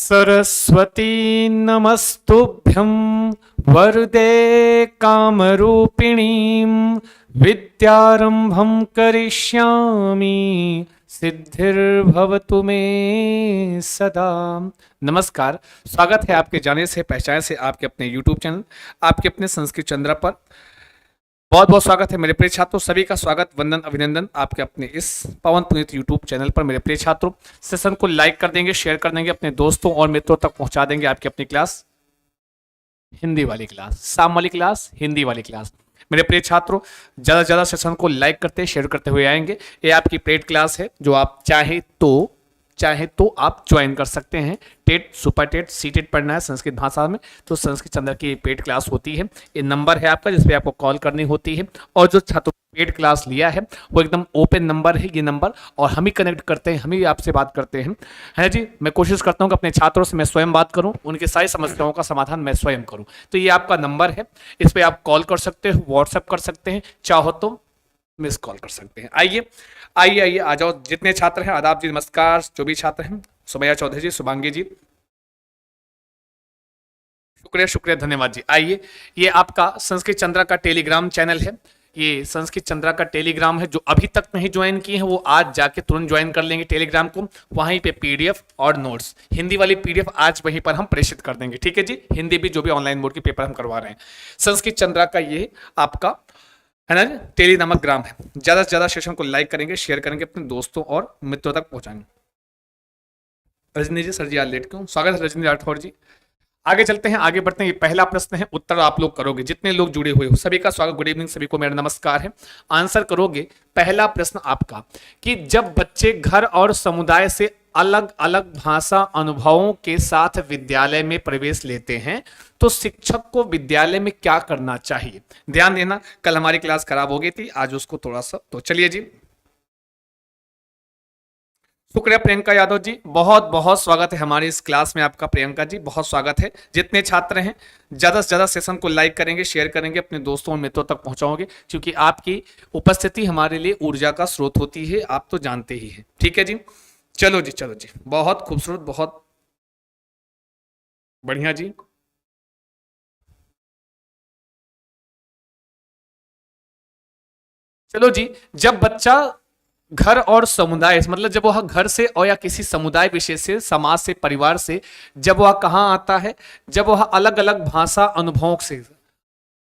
सरस्वती नमस्तुभ्यं वरदे कामरूपिणीं विद्यारंभं करिष्यामि सिद्धिर्भवतु मे सदा। नमस्कार, स्वागत है आपके जाने से पहचाने से आपके अपने YouTube चैनल आपके अपने संस्कृत चंद्रा पर। बहुत बहुत स्वागत है मेरे प्रिय छात्रों, सभी का स्वागत, वंदन, अभिनंदन आपके अपने इस पवन पुनीत यूट्यूब चैनल पर। मेरे प्रिय छात्रों, सेशन को लाइक कर देंगे, शेयर कर देंगे, अपने दोस्तों और मित्रों तक पहुंचा देंगे। आपकी अपनी क्लास हिंदी वाली क्लास, शाम वाली क्लास, हिंदी वाली क्लास। मेरे प्रिय छात्रों, ज़्यादा से ज़्यादा सेशन को लाइक करते शेयर करते हुए आएंगे। ये आपकी पेड क्लास है जो आप चाहे तो आप ज्वाइन कर सकते हैं। TET, super TET, C TET पढ़ना है संस्कृत भाषा में तो संस्कृत चंद्र की पेड क्लास होती है। ये नंबर है आपका जिसपे आपको कॉल करनी होती है। और जो छात्रों पेड क्लास लिया है वो एकदम ओपन नंबर है ये नंबर, और हम ही कनेक्ट करते हैं, हम ही आपसे बात करते हैं, है जी। मैं कोशिश करता हूँ कि अपने छात्रों से मैं स्वयं बात करूँ, उनकी सारी समस्याओं का समाधान मैं स्वयं करूँ। तो ये आपका नंबर है, इस पर आप कॉल कर सकते हो, व्हाट्सएप कर सकते हैं, चाहो तो मिस कॉल कर सकते हैं। आइए आइए आइए आ जाओ, जितने छात्र हैं आदाब जी, नमस्कार। जो भी छात्र हैं, सुमैया चौधरी जी, शुभांगी जी, शुक्रिया शुक्रिया, धन्यवाद जी। आइए, ये आपका संस्कृत चंद्रा का टेलीग्राम चैनल है। ये संस्कृत चंद्रा का टेलीग्राम है। जो अभी तक नहीं ज्वाइन किए हैं वो आज जाके तुरंत ज्वाइन कर लेंगे टेलीग्राम को। वहीं पे पीडीएफ और नोट्स, हिंदी वाली पीडीएफ आज वहीं पर हम प्रेषित कर देंगे, ठीक है जी। हिंदी भी जो भी ऑनलाइन बोर्ड के पेपर हम करवा रहे हैं, संस्कृत चंद्रा का ये आपका है ना टेली नामक ग्राम है। ज्यादा से ज्यादा सेशन को लाइक करेंगे, शेयर करेंगे, अपने दोस्तों और मित्रों तक पहुंचाएंगे। रजनी जी, सर जी आज लेट क्यों? स्वागत है रजनी राठौर जी। आगे चलते हैं, आगे बढ़ते हैं। ये पहला प्रश्न है, उत्तर आप लोग करोगे, जितने लोग जुड़े हुए हो सभी का स्वागत, गुड इवनिंग, सभी को मेरा नमस्कार है। आंसर करोगे पहला प्रश्न आपका कि जब बच्चे घर और समुदाय से अलग अलग भाषा अनुभवों के साथ विद्यालय में प्रवेश लेते हैं तो शिक्षक को विद्यालय में क्या करना चाहिए? ध्यान देना, कल हमारी क्लास खराब हो गई थी, आज उसको थोड़ा सा, तो चलिए जी। शुक्रिया प्रियंका यादव जी, बहुत बहुत स्वागत है हमारी इस क्लास में आपका। प्रियंका जी बहुत स्वागत है। जितने छात्र हैं ज्यादा से ज्यादा सेशन को लाइक करेंगे, शेयर करेंगे, अपने दोस्तों और मित्रों तक पहुंचाओगे, क्योंकि आपकी उपस्थिति हमारे लिए ऊर्जा का स्रोत होती है, आप तो जानते ही हैं, ठीक है जी। चलो जी, चलो जी, बहुत खूबसूरत, बहुत बढ़िया जी। चलो जी, जब बच्चा घर और समुदाय, मतलब जब वह घर से और या किसी समुदाय विशेष से, समाज से, परिवार से जब वह कहाँ आता है, जब वह अलग अलग भाषा अनुभवों से,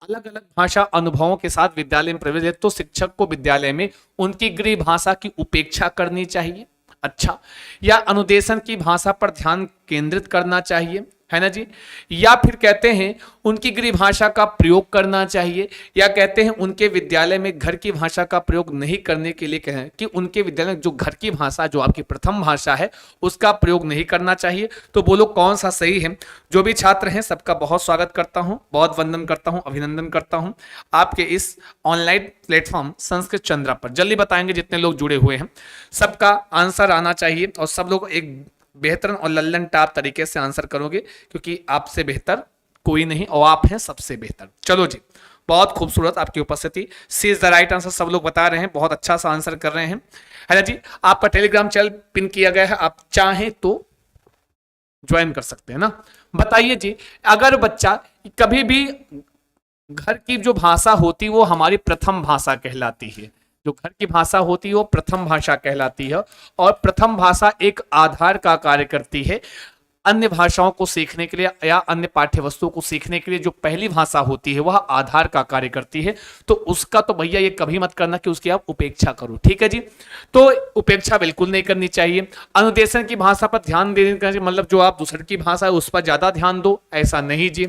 अलग अलग भाषा अनुभवों के साथ विद्यालय में प्रवेश ले, तो शिक्षक को विद्यालय में उनकी गृह भाषा की उपेक्षा करनी चाहिए, अच्छा, या अनुदेशन की भाषा पर ध्यान केंद्रित करना चाहिए, है ना जी, या फिर कहते हैं उनकी गृह भाषा का प्रयोग करना चाहिए, या कहते हैं उनके विद्यालय में घर की भाषा का प्रयोग नहीं करने के लिए कहें कि उनके विद्यालय में जो घर की भाषा, जो आपकी प्रथम भाषा है, उसका प्रयोग नहीं करना चाहिए। तो बोलो कौन सा सही है? जो भी छात्र हैं सबका बहुत स्वागत करता हूं, बहुत वंदन करता हूं, अभिनंदन करता हूं आपके इस ऑनलाइन प्लेटफॉर्म संस्कृत चंद्रा पर। जल्दी बताएंगे जितने लोग जुड़े हुए हैं, सबका आंसर आना चाहिए और सब लोग एक बेहतर और लल्लन टाप तरीके से आंसर करोगे, क्योंकि आपसे बेहतर कोई नहीं और आप हैं सबसे बेहतर। चलो जी, बहुत खूबसूरत आपकी उपस्थिति, सी इज द राइट आंसर, सब लोग बता रहे हैं, बहुत अच्छा सा आंसर कर रहे हैं, है ना जी। आपका टेलीग्राम चैनल पिन किया गया है, आप चाहें तो ज्वाइन कर सकते हैं ना। बताइए जी, अगर बच्चा कभी भी, घर की जो भाषा होती है वो हमारी प्रथम भाषा कहलाती है, जो घर की भाषा होती है वो प्रथम भाषा कहलाती है, और प्रथम भाषा एक आधार का कार्य करती है अन्य भाषाओं को सीखने के लिए या अन्य पाठ्य वस्तुओं को सीखने के लिए। जो पहली भाषा होती है वह आधार का कार्य करती है, तो उसका तो भैया ये कभी मत करना कि उसकी आप उपेक्षा करो, ठीक है जी। तो उपेक्षा बिल्कुल नहीं करनी चाहिए। अनुदेशन की भाषा पर ध्यान देने का मतलब जो आप दूसरे की भाषा है उस पर ज्यादा ध्यान दो, ऐसा नहीं जी।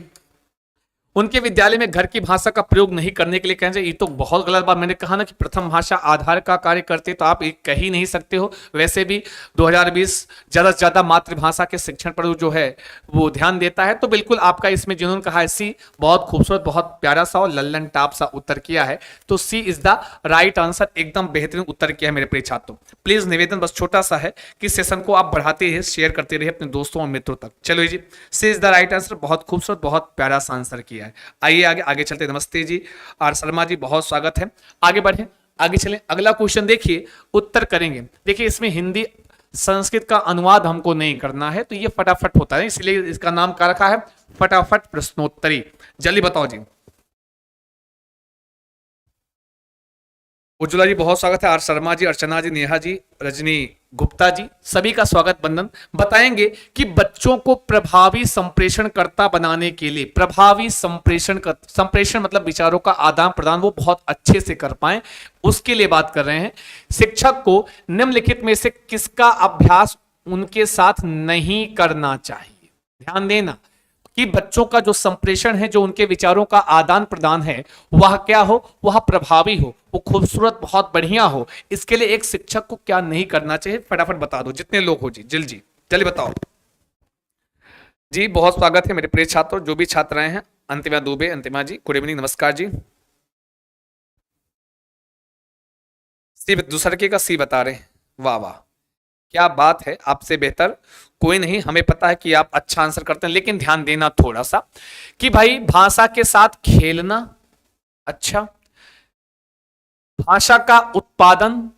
उनके विद्यालय में घर की भाषा का प्रयोग नहीं करने के लिए कहना चाहिए, ये तो बहुत गलत बात। मैंने कहा ना कि प्रथम भाषा आधार का कार्य करते, तो आप कह ही नहीं सकते हो। वैसे भी 2020 ज्यादा से ज्यादा मातृभाषा के शिक्षण पर जो है वो ध्यान देता है, तो बिल्कुल आपका इसमें जिन्होंने कहा है सी, बहुत खूबसूरत, बहुत प्यारा सा और लल्लन टाप सा उत्तर किया है, तो सी इज द राइट आंसर, एकदम बेहतरीन उत्तर किया है मेरे प्रिय छात्रों। प्लीज निवेदन बस छोटा सा है कि सेशन को आप बढ़ाते रहिए, शेयर करते रहिए अपने दोस्तों और मित्रों तक। चलो जी, सी इज द राइट आंसर, बहुत खूबसूरत, बहुत प्यारा सा आंसर किया है। आइए आगे आगे चलते। नमस्ते जी, आर शर्मा जी, बहुत स्वागत है। आगे बढ़े, आगे चलें, अगला क्वेश्चन देखिए, उत्तर करेंगे। देखिए इसमें हिंदी संस्कृत का अनुवाद हमको नहीं करना है, तो ये फटाफट होता है, इसलिए इसका नाम क्या रखा है, फटाफट प्रश्नोत्तरी। जल्दी बताओ जी। उज्ज्वला जी बहुत स्वागत है, आर शर्मा जी, अर्चना जी, नेहा जी, रजनी गुप्ता जी, सभी का स्वागत बंदन। बताएंगे कि बच्चों को प्रभावी संप्रेषणकर्ता बनाने के लिए, प्रभावी संप्रेषण मतलब विचारों का आदान प्रदान वो बहुत अच्छे से कर पाए, उसके लिए बात कर रहे हैं। शिक्षक को निम्नलिखित में से किसका अभ्यास उनके साथ नहीं करना चाहिए? ध्यान देना कि बच्चों का जो संप्रेषण है, जो उनके विचारों का आदान प्रदान है, वह क्या हो, वह प्रभावी हो, वो खूबसूरत बहुत बढ़िया हो। इसके लिए एक शिक्षक को क्या नहीं करना चाहिए, फटाफट बता दो जितने लोग हो जी, जल्दी बताओ जी। बहुत स्वागत है मेरे प्रिय छात्रों, जो भी छात्र आए हैं। अंतिमा दुबे, अंतिमा जी गुड इवनिंग, नमस्कार जी। सी दूसरे का सी बता रहे हैं, वाह वाह क्या बात है, आपसे बेहतर कोई नहीं। हमें पता है कि आप अच्छा आंसर करते हैं, लेकिन ध्यान देना थोड़ा सा कि भाई भाषा के साथ खेलना, अच्छा भाषा का उत्पादन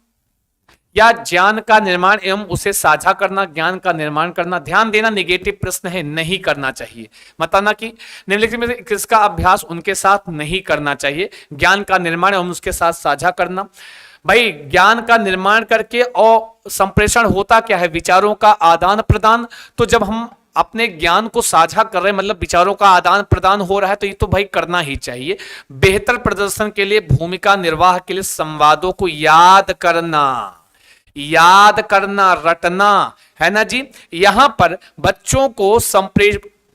या ज्ञान का निर्माण एवं उसे साझा करना, ज्ञान का निर्माण करना। ध्यान देना नेगेटिव प्रश्न है, नहीं करना चाहिए। बताना कि निम्नलिखित में से किसका अभ्यास उनके साथ नहीं करना चाहिए? ज्ञान का निर्माण एवं उसके साथ साझा करना। भाई ज्ञान का निर्माण करके और संप्रेषण होता क्या है? विचारों का आदान प्रदान। तो जब हम अपने ज्ञान को साझा कर रहे हैं, मतलब विचारों का आदान प्रदान हो रहा है, तो ये तो भाई करना ही चाहिए। बेहतर प्रदर्शन के लिए, भूमिका निर्वाह के लिए संवादों को याद करना, रटना, है ना जी। यहां पर बच्चों को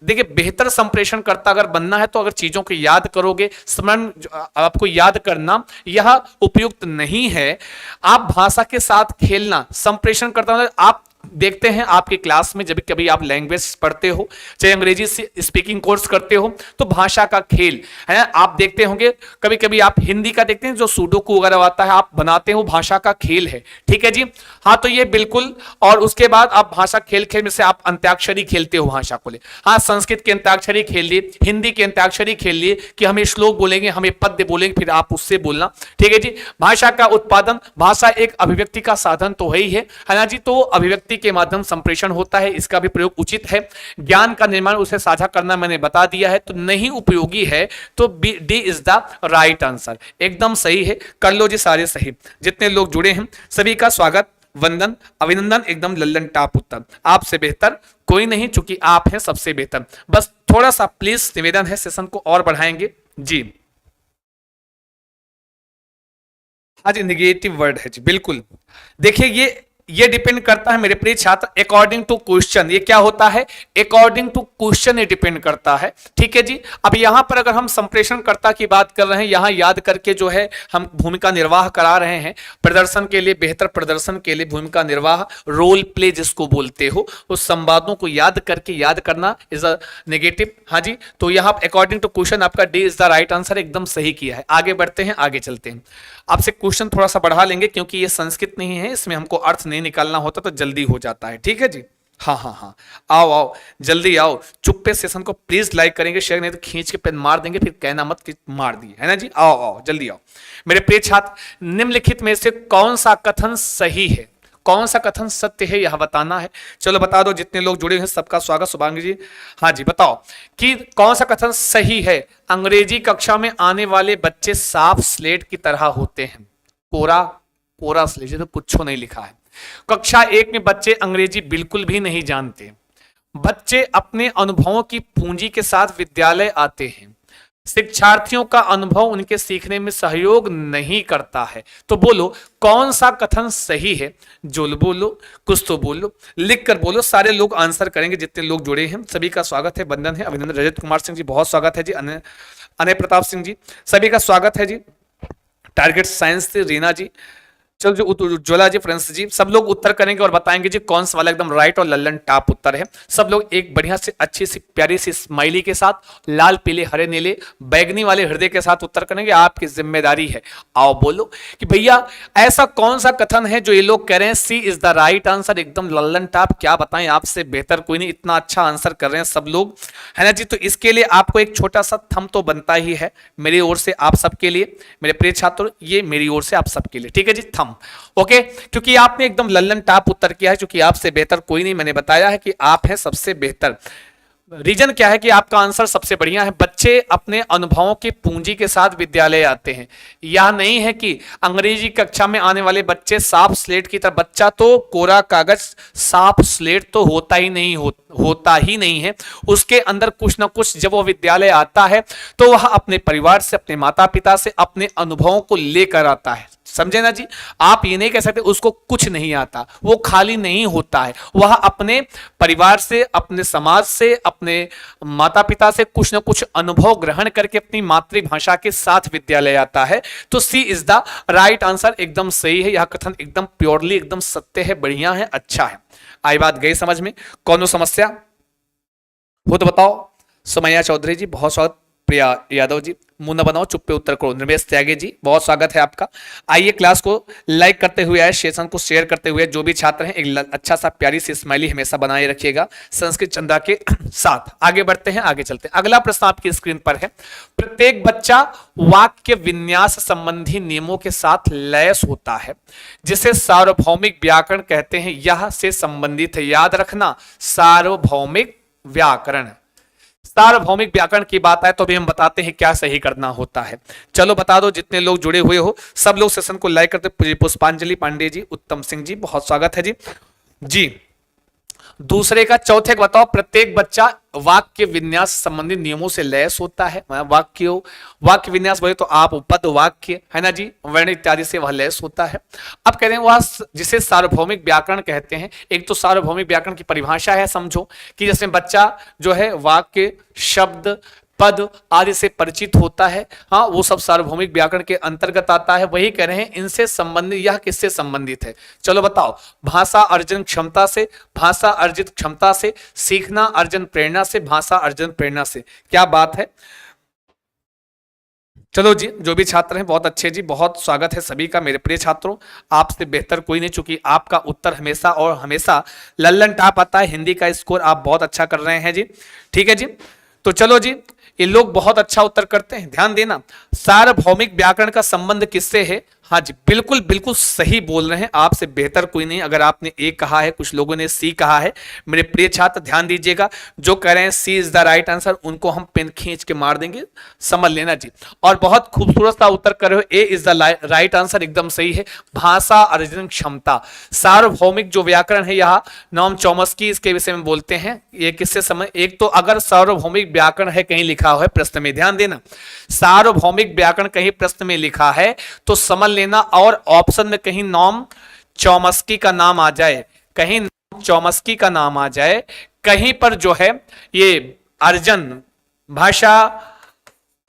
देखिए बेहतर संप्रेषण करता अगर बनना है, तो अगर चीजों को याद करोगे, स्मरण आपको याद करना यह उपयुक्त नहीं है। आप भाषा के साथ खेलना, संप्रेषण करता, आप देखते हैं आपकी क्लास में जब कभी आप लैंग्वेज पढ़ते हो, चाहे अंग्रेजी से स्पीकिंग कोर्स करते हो, तो भाषा का खेल है। आप देखते होंगे कभी कभी आप हिंदी का देखते हैं, जो सुडोकू वगैरह आता है आप बनाते हो, भाषा का खेल है, ठीक है जी। हाँ तो ये बिल्कुल। और उसके बाद आप भाषा खेल में से आप अंत्याक्षरी खेलते हो भाषा को ले। हाँ संस्कृत की अंत्याक्षरी खेल लिए, हिंदी की अंत्याक्षरी खेल लिए कि हमें श्लोक बोलेंगे, हमें पद्य बोलेंगे, फिर आप उससे बोलना, ठीक है जी। भाषा का उत्पादन, भाषा एक अभिव्यक्ति का साधन तो है ना जी। तो अभिव्यक्ति के माध्यम संप्रेषण होता है, इसका भी प्रयोग उचित है। ज्ञान का निर्माण, उसे साझा करना मैंने बता दिया है, तो नहीं उपयोगी है, तो D is the right answer. एकदम सही है, कर लो जी सारे सही। जितने लोग जुड़े हैं सभी का स्वागत, वंदन, अभिनंदन, एकदम लल्लन टाप उत्तर। आपसे बेहतर कोई नहीं, चूंकि आप हैं सबसे बेहतर। बस थोड़ा सा प्लीज निवेदन है, सेशन को और बढ़ाएंगे जी। हाँ जी निगेटिव वर्ड है जी, बिल्कुल। देखिए ये डिपेंड करता है मेरे प्रिय छात्र, अकॉर्डिंग टू क्वेश्चन। ये क्या होता है? अकॉर्डिंग टू क्वेश्चन ये डिपेंड करता है, ठीक है जी। अब यहां पर अगर हम संप्रेषणकर्ता की बात कर रहे हैं, यहां याद करके जो है हम भूमिका निर्वाह करा रहे हैं, प्रदर्शन के लिए, बेहतर प्रदर्शन के लिए भूमिका निर्वाह, रोल प्ले जिसको बोलते हो, उस संवादों को याद करके, याद करना इज अ नेगेटिव। हाँ जी, तो यहां अकॉर्डिंग टू क्वेश्चन आपका D is the right answer, एकदम सही किया है। आगे बढ़ते हैं, आगे चलते हैं। आपसे क्वेश्चन थोड़ा सा बढ़ा लेंगे, क्योंकि ये संस्कृत नहीं है, इसमें हमको अर्थ नहीं निकालना होता, तो जल्दी हो जाता है, ठीक है जी। हाँ, आओ जल्दी आओ। चुप्पे सेशन को प्लीज लाइक करेंगे, शेयर नहीं तो खींच के पेन मार देंगे, फिर कहना मत कि मार दिए, है ना जी। आओ जल्दी आओ मेरे प्रिय छात्र। निम्नलिखित में से कौन सा कथन सही है, कौन सा कथन सत्य है, यह बताना है। चलो बता दो, जितने लोग जुड़े हैं सबका स्वागत। शुभांगी जी हाँ जी बताओ कि कौन सा कथन सही है। अंग्रेजी कक्षा में आने वाले बच्चे साफ स्लेट की तरह होते हैं। कोरा स्लेट, तो कुछ नहीं लिखा है। कक्षा 1 में बच्चे अंग्रेजी बिल्कुल भी नहीं जानते। बच्चे अपने अनुभवों की पूंजी के साथ विद्यालय आते हैं। शिक्षार्थियों का अनुभव उनके सीखने में सहयोग नहीं करता है। तो बोलो कौन सा कथन सही है। जो बोलो, कुछ तो बोलो, लिख कर बोलो। सारे लोग आंसर करेंगे जितने लोग जुड़े हैं। सभी का स्वागत है, वंदन है, अभिनंदन। रजत कुमार सिंह जी बहुत स्वागत है जी। अनय प्रताप सिंह जी सभी का स्वागत है जी। टारगेट साइंस से रीना जी, चलो जो उज्ज्वला जी, फ्रेंड्स जी, सब लोग उत्तर करेंगे और बताएंगे जी कौन सा वाला एकदम राइट और लल्लन टॉप उत्तर है। सब लोग एक बढ़िया से अच्छी सी प्यारी सी स्माइली के साथ, लाल पीले हरे नीले बैगनी वाले हृदय के साथ उत्तर करेंगे। आपकी जिम्मेदारी है। आओ बोलो कि भैया ऐसा कौन सा कथन है जो ये लोग कह रहे हैं सी इज द राइट आंसर, एकदम लल्लन टॉप। क्या बताएं, आपसे बेहतर कोई नहीं, इतना अच्छा आंसर कर रहे हैं सब लोग, है ना जी। तो इसके लिए आपको एक छोटा सा थंब तो बनता ही है मेरी ओर से आप सबके लिए, मेरे प्रिय छात्र, ये मेरी ओर से आप सबके लिए, ठीक है जी। थंब सम। ओके, क्योंकि आपने एकदम लल्लन टाप उत्तर किया है, क्योंकि आपसे बेहतर कोई नहीं, मैंने बताया है कि आप हैं सबसे बेहतर। रीजन क्या है कि आपका आंसर सबसे बढ़िया है। बच्चे अपने अनुभवों की पूंजी के साथ विद्यालय आते हैं। यह नहीं है कि अंग्रेजी कक्षा में आने वाले बच्चे साफ स्लेट की तरह, बच्चा तो कोरा कागज साफ स्लेट तो होता ही नहीं होता ही नहीं है। उसके अंदर कुछ ना कुछ, जब वो विद्यालय आता है तो वह अपने परिवार से, अपने माता पिता से, अपने अनुभवों को लेकर आता है। समझे ना जी? आप ये नहीं कह सकते उसको कुछ नहीं आता, वो खाली नहीं होता है। वह अपने परिवार से, अपने समाज से, अपने माता पिता से कुछ ना कुछ अनुभव ग्रहण करके अपनी मातृभाषा के साथ विद्यालय आता है। तो सी इज द राइट आंसर, एकदम सही है। यह कथन एकदम प्योरली एकदम सत्य है, बढ़िया है, अच्छा है। आई बात गई समझ में? कौन समस्या हो तो बताओ। सुमैया चौधरी जी बहुत स्वागत, प्रिया यादव जी, मुंह न बनाओ चुप पे उत्तर करो, निमेश त्यागी जी बहुत स्वागत है आपका। आइए क्लास को लाइक करते हुए आए, सेशन को शेयर करते हुए, जो भी छात्र हैं एक अच्छा सा प्यारी सी स्माइली हमेशा बनाए रखिएगा संस्कृत चंदा के साथ। आगे बढ़ते हैं, आगे चलते हैं। अगला प्रश्न आपकी स्क्रीन पर है। प्रत्येक बच्चा वाक्य विन्यास संबंधी नियमों के साथ लैस होता है, जिसे सार्वभौमिक व्याकरण कहते हैं। यह से संबंधित है, याद रखना, सार्वभौमिक व्याकरण। सार्वभौमिक व्याकरण की बात आए तो भी हम बताते हैं क्या सही करना होता है। चलो बता दो, जितने लोग जुड़े हुए हो सब लोग सेशन को लाइक करते। पुष्पांजलि पांडे जी, उत्तम सिंह जी बहुत स्वागत है जी। जी दूसरे का, चौथे का बताओ। प्रत्येक बच्चा वाक्य विन्यास संबंधी नियमों से लैस होता है। वाक्य विन्यास बोले तो आप पद वाक्य है ना जी, वर्ण इत्यादि से वह लैस होता है। अब कह रहे हैं वह जिसे सार्वभौमिक व्याकरण कहते हैं। एक तो सार्वभौमिक व्याकरण की परिभाषा है, समझो कि जैसे बच्चा जो है वाक्य, शब्द, पद आदि से परिचित होता है, हाँ वो सब सार्वभौमिक व्याकरण के अंतर्गत आता है। वही कह रहे हैं इनसे संबंधित, यह किससे संबंधित है? चलो बताओ। भाषा अर्जन क्षमता से, भाषा अर्जित क्षमता से, सीखना अर्जन प्रेरणा से, भाषा अर्जन प्रेरणा से। क्या बात है? चलो जी, जो भी छात्र हैं बहुत अच्छे जी, बहुत स्वागत है सभी का मेरे प्रिय छात्रों। आपसे बेहतर कोई नहीं, चूंकि आपका उत्तर हमेशा और हमेशा लल्लन टाप आता है। हिंदी का स्कोर आप बहुत अच्छा कर रहे हैं जी, ठीक है जी। तो चलो जी, ये लोग बहुत अच्छा उत्तर करते हैं, ध्यान देना। सार्वभौमिक व्याकरण का संबंध किससे है? हाँ जी, बिल्कुल बिल्कुल सही बोल रहे हैं, आपसे बेहतर कोई नहीं। अगर आपने ए कहा है, कुछ लोगों ने सी कहा है, मेरे प्रिय छात्र ध्यान दीजिएगा। जो कह रहे हैं सी इज द राइट आंसर, उनको हम पेन खींच के मार देंगे, समझ लेना जी। और बहुत खूबसूरत सा उत्तर कर रहे हो, ए इज द राइट आंसर, एकदम सही है। भाषा अर्जन क्षमता, सार्वभौमिक जो व्याकरण है, यह नॉम चॉम्स्की इसके विषय में बोलते हैं। ये किससे समझ, एक तो अगर सार्वभौमिक व्याकरण है कहीं लिखा हुआ है प्रश्न में, ध्यान देना, सार्वभौमिक व्याकरण कहीं प्रश्न में लिखा है तो समझ लेना, और ऑप्शन में कहीं नॉम चॉम्स्की का नाम आ जाए, कहीं नॉम चॉम्स्की का नाम आ जाए, कहीं पर जो है ये अर्जन, भाषा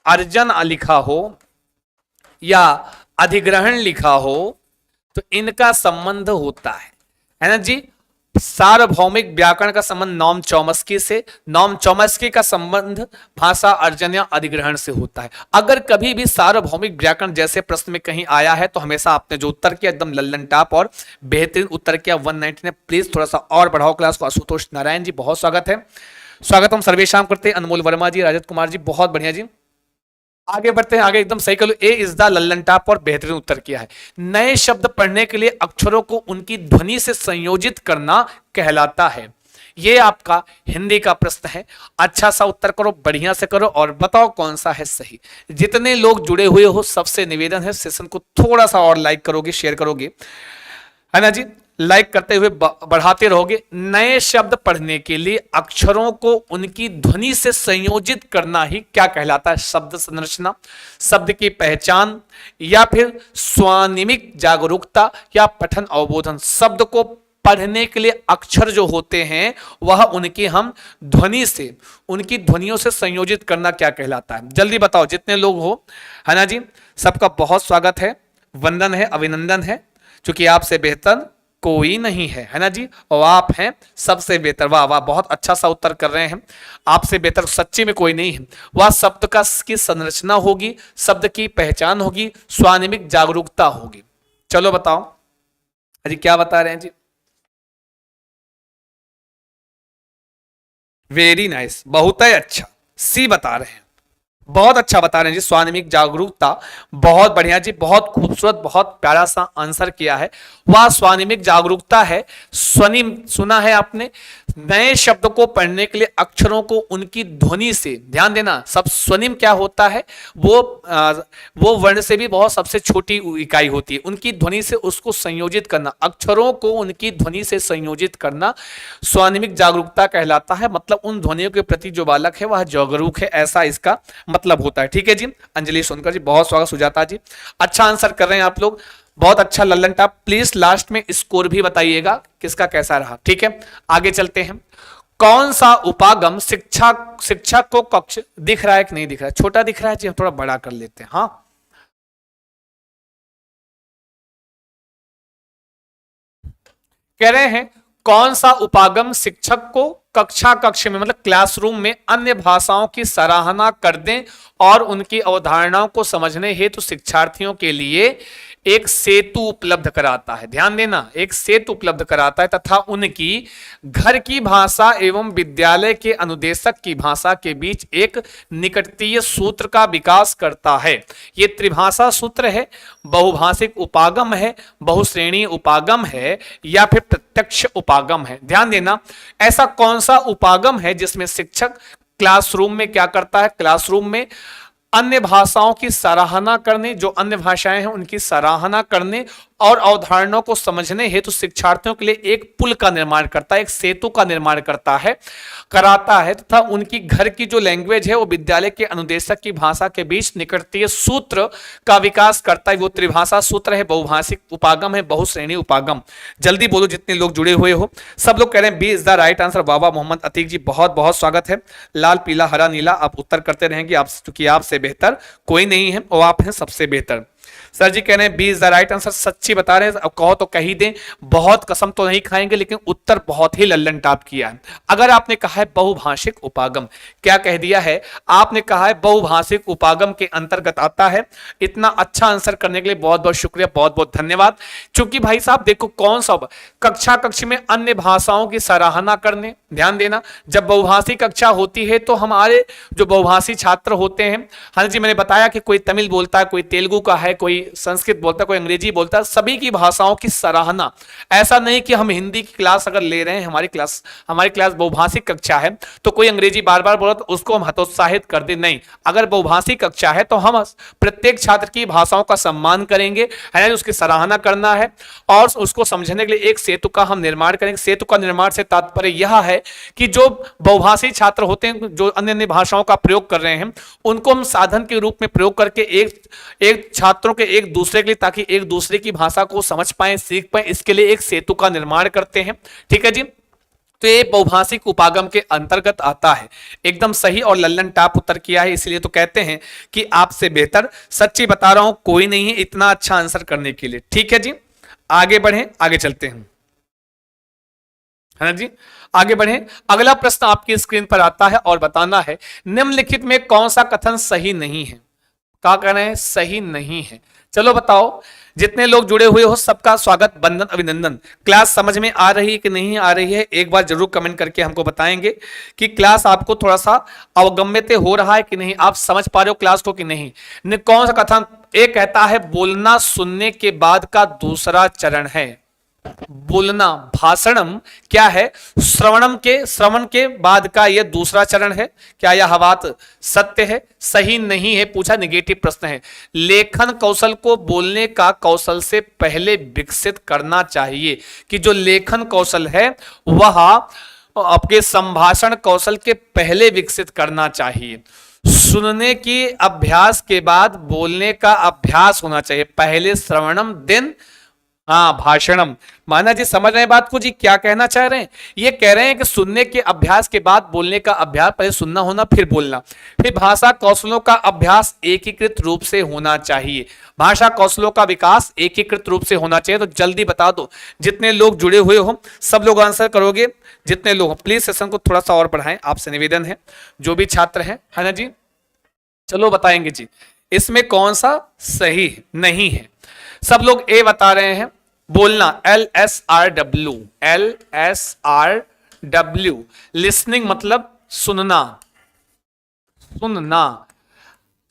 अर्जन लिखा हो या अधिग्रहण लिखा हो, तो इनका संबंध होता है ना जी। सार्वभौमिक व्याकरण का संबंध नॉम चॉम्स्की से, नॉम चॉम्स्की का संबंध भाषा अर्जन या अधिग्रहण से होता है। अगर कभी भी सार्वभौमिक व्याकरण जैसे प्रश्न में कहीं आया है तो हमेशा आपने जो उत्तर किया एकदम लल्लन टाप और बेहतरीन उत्तर किया, 199। प्लीज थोड़ा सा और बढ़ाओ क्लास को। आशुतोष नारायण जी बहुत स्वागत है, स्वागत हम सर्वेशाम करते हैं। अनमोल वर्मा जी, राजत कुमार जी बहुत बढ़िया जी। आगे बढ़ते हैं, आगे एकदम सही कर लो। ए इज द लल्लन टाप और बेहतरीन उत्तर किया है। नए शब्द पढ़ने के लिए अक्षरों को उनकी ध्वनि से संयोजित करना कहलाता है। ये आपका हिंदी का प्रश्न है, अच्छा सा उत्तर करो, बढ़िया से करो और बताओ कौन सा है सही। जितने लोग जुड़े हुए हो सबसे निवेदन है, सेशन को थोड़ा सा और लाइक करोगे, शेयर करोगे, है ना जी, लाइक करते हुए बढ़ाते रहोगे। नए शब्द पढ़ने के लिए अक्षरों को उनकी ध्वनि से संयोजित करना ही क्या कहलाता है? शब्द संरचना, शब्द की पहचान, या फिर स्वानिमिक जागरूकता, या पठन अवबोधन। शब्द को पढ़ने के लिए अक्षर जो होते हैं वह उनकी हम ध्वनि से, उनकी ध्वनियों से संयोजित करना क्या कहलाता है? जल्दी बताओ जितने लोग हो, है ना जी, सबका बहुत स्वागत है, वंदन है, अभिनंदन है, क्योंकि आपसे बेहतर कोई नहीं है ना जी, और आप हैं सबसे बेहतर। वाह वाह, बहुत अच्छा सा उत्तर कर रहे हैं। आपसे बेहतर सच्ची में कोई नहीं है। वह शब्द का की संरचना होगी, शब्द की पहचान होगी, स्वानिमिक जागरूकता होगी। चलो बताओ अजी क्या बता रहे हैं जी? वेरी नाइस, बहुत ही अच्छा, सी बता रहे हैं, बहुत अच्छा बता रहे हैं जी, स्वानिमिक जागरूकता, बहुत बढ़िया जी, बहुत खूबसूरत, बहुत प्यारा सा आंसर किया है। वह स्वानिमिक जागरूकता है। स्वनिम सुना है आपने, नए शब्द को पढ़ने के लिए अक्षरों को उनकी ध्वनि से, ध्यान देना, सब स्वनिम क्या होता है, वो वर्ण से भी बहुत सबसे छोटी इकाई होती है, उनकी ध्वनि से उसको संयोजित करना, अक्षरों को उनकी ध्वनि से संयोजित करना स्वानिमिक जागरूकता कहलाता है। मतलब उन ध्वनियों के प्रति जो बालक है वह जागरूक है, ऐसा इसका मतलब होता है। ठीक है जी, अंजलि सोनकर जी बहुत स्वागत, सुजाता जी अच्छा आंसर कर रहे हैं आप लोग, बहुत अच्छा लल्लन टॉप। प्लीज लास्ट में स्कोर भी बताइएगा किसका कैसा रहा। ठीक है, आगे चलते हैं। कौन सा उपागम शिक्षक शिक्षक को कक्ष, दिख रहा है कि नहीं दिख रहा है, छोटा दिख रहा है जी, हम थोड़ा बड़ा कर लेते हैं। हाँ, कह रहे हैं कौन सा उपागम शिक्षक को कक्षा कक्ष में, मतलब क्लासरूम में अन्य भाषाओं की सराहना कर दें और उनकी अवधारणाओं को समझने हेतु शिक्षार्थियों के लिए एक सेतु उपलब्ध कराता है। ध्यान देना, एक सेतु उपलब्ध कराता है तथा उनकी घर की भाषा एवं विद्यालय के अनुदेशक की भाषा के बीच एक निकटतीय सूत्र का विकास करता है। ये त्रिभाषा सूत्र है, बहुभाषिक उपागम है, बहुश्रेणी उपागम है, या फिर प्रत्यक्ष उपागम है। ध्यान देना, ऐसा कौन सा उपागम है जिसमें शिक्षक क्लासरूम में क्या करता है, क्लासरूम में अन्य भाषाओं की सराहना करने, जो अन्य भाषाएं हैं उनकी सराहना करने और अवधारणाओं को समझने हेतु शिक्षार्थियों के लिए एक पुल का निर्माण करता है, एक सेतु का निर्माण कराता है तथा उनकी घर की जो लैंग्वेज है वो विद्यालय के अनुदेशक की भाषा के बीच निकटतीय सूत्र का विकास करता है। वो त्रिभाषा सूत्र है, बहुभाषिक उपागम है, बहुश्रेणी उपागम। जल्दी बोलो जितने लोग जुड़े हुए हो। सब लोग कह रहे हैं B is the right answer. Baba Mohammad Atiq ji बहुत बहुत स्वागत है। लाल पीला हरा नीला आप उत्तर करते रहेंगे, आप चूंकि आपसे बेहतर कोई नहीं है और आप हैं सबसे बेहतर। सर जी कह रहे हैं B is the right answer, सच्ची बता रहे हैं, अब कहो तो कह ही दें, बहुत कसम तो नहीं खाएंगे लेकिन उत्तर बहुत ही लल्लन टाप किया है। अगर आपने कहा है बहुभाषिक उपागम, क्या कह दिया है आपने, कहा है बहुभाषिक उपागम के अंतर्गत आता है। इतना अच्छा आंसर करने के लिए बहुत बहुत शुक्रिया, बहुत बहुत धन्यवाद। चूंकि भाई साहब देखो कौन सा कक्षा कक्ष में अन्य भाषाओं की सराहना करने, ध्यान देना, जब बहुभाषी कक्षा होती है तो हमारे जो बहुभाषी छात्र होते हैं, हाँ जी मैंने बताया कि कोई तमिल बोलता है, कोई तेलुगु का है, कोई संस्कृत बोलता है, कोई अंग्रेजी बोलता है, सभी की भाषाओं की सराहना। ऐसा नहीं कि हम हिंदी की क्लास अगर ले रहे हैं, हमारी क्लास बहुभाषिक कक्षा है तो कोई अंग्रेजी बार बार बोला तो उसको हम हतोत्साहित कर दे, नहीं। अगर बहुभाषिक कक्षा है तो हम प्रत्येक छात्र की भाषाओं का सम्मान करेंगे, है ना, उसकी सराहना करना है और उसको समझने के लिए एक सेतु का हम निर्माण करेंगे। सेतु का निर्माण से तात्पर्य यह है कि जो बहुभाषी छात्र होते हैं, जो अन्य अन्य भाषाओं का प्रयोग कर रहे हैं, उनको हम साधन के रूप में प्रयोग करके एक छात्रों के एक दूसरे के लिए, ताकि एक दूसरे की भाषा को समझ पाए, सीख पाए, इसके लिए एक सेतु का निर्माण करते हैं। ठीक है जी, तो ये बहुभाषिक उपागम के अंतर्गत आता है। एकदम सही और लल्लन टाप उत्तर किया है, इसलिए तो कहते हैं कि आपसे बेहतर, सच्ची बता रहा हूं, कोई नहीं है इतना अच्छा आंसर करने के लिए। ठीक है जी, आगे बढ़ें, आगे चलते हैं, है ना जी, आगे बढ़ें। अगला प्रश्न आपकी स्क्रीन पर आता है और बताना है निम्नलिखित में कौन सा कथन सही नहीं है। क्या कह रहे हैं, सही नहीं है। चलो बताओ, जितने लोग जुड़े हुए हो सबका स्वागत, बंदन, अभिनंदन। क्लास समझ में आ रही है कि नहीं आ रही है, एक बार जरूर कमेंट करके हमको बताएंगे कि क्लास आपको थोड़ा सा अवगम्यते हो रहा है कि नहीं, आप समझ पा रहे हो क्लास को कि नहीं। कौन सा कथन, एक कहता है बोलना सुनने के बाद का दूसरा चरण है। बोलना, भाषणम क्या है, श्रवण के बाद का यह दूसरा चरण है। क्या यह बात सत्य है, सही नहीं है, पूछा, निगेटिव प्रश्न है। लेखन कौशल को बोलने का कौशल से पहले विकसित करना चाहिए, कि जो लेखन कौशल है वह आपके संभाषण कौशल के पहले विकसित करना चाहिए। सुनने की अभ्यास के बाद बोलने का अभ्यास होना चाहिए, पहले श्रवणम देन हाँ भाषणम। माना जी समझ रहे हैं बात को जी, क्या कहना चाह रहे हैं, ये कह रहे हैं कि सुनने के अभ्यास के बाद बोलने का अभ्यास, पहले सुनना होना फिर बोलना, फिर भाषा कौशलों का अभ्यास एकीकृत रूप से होना चाहिए। भाषा कौशलों का विकास एकीकृत रूप से होना चाहिए। तो जल्दी बता दो, जितने लोग जुड़े हुए हो सब लोग आंसर करोगे, जितने लोग, प्लीज सेशन को थोड़ा सा और बढ़ाएं, आपसे निवेदन है, जो भी छात्र है ना जी। चलो बताएंगे जी, इसमें कौन सा सही नहीं है। सब लोग ए बता रहे हैं, बोलना, LSRW, LSRW, लिसनिंग मतलब सुनना, सुनना।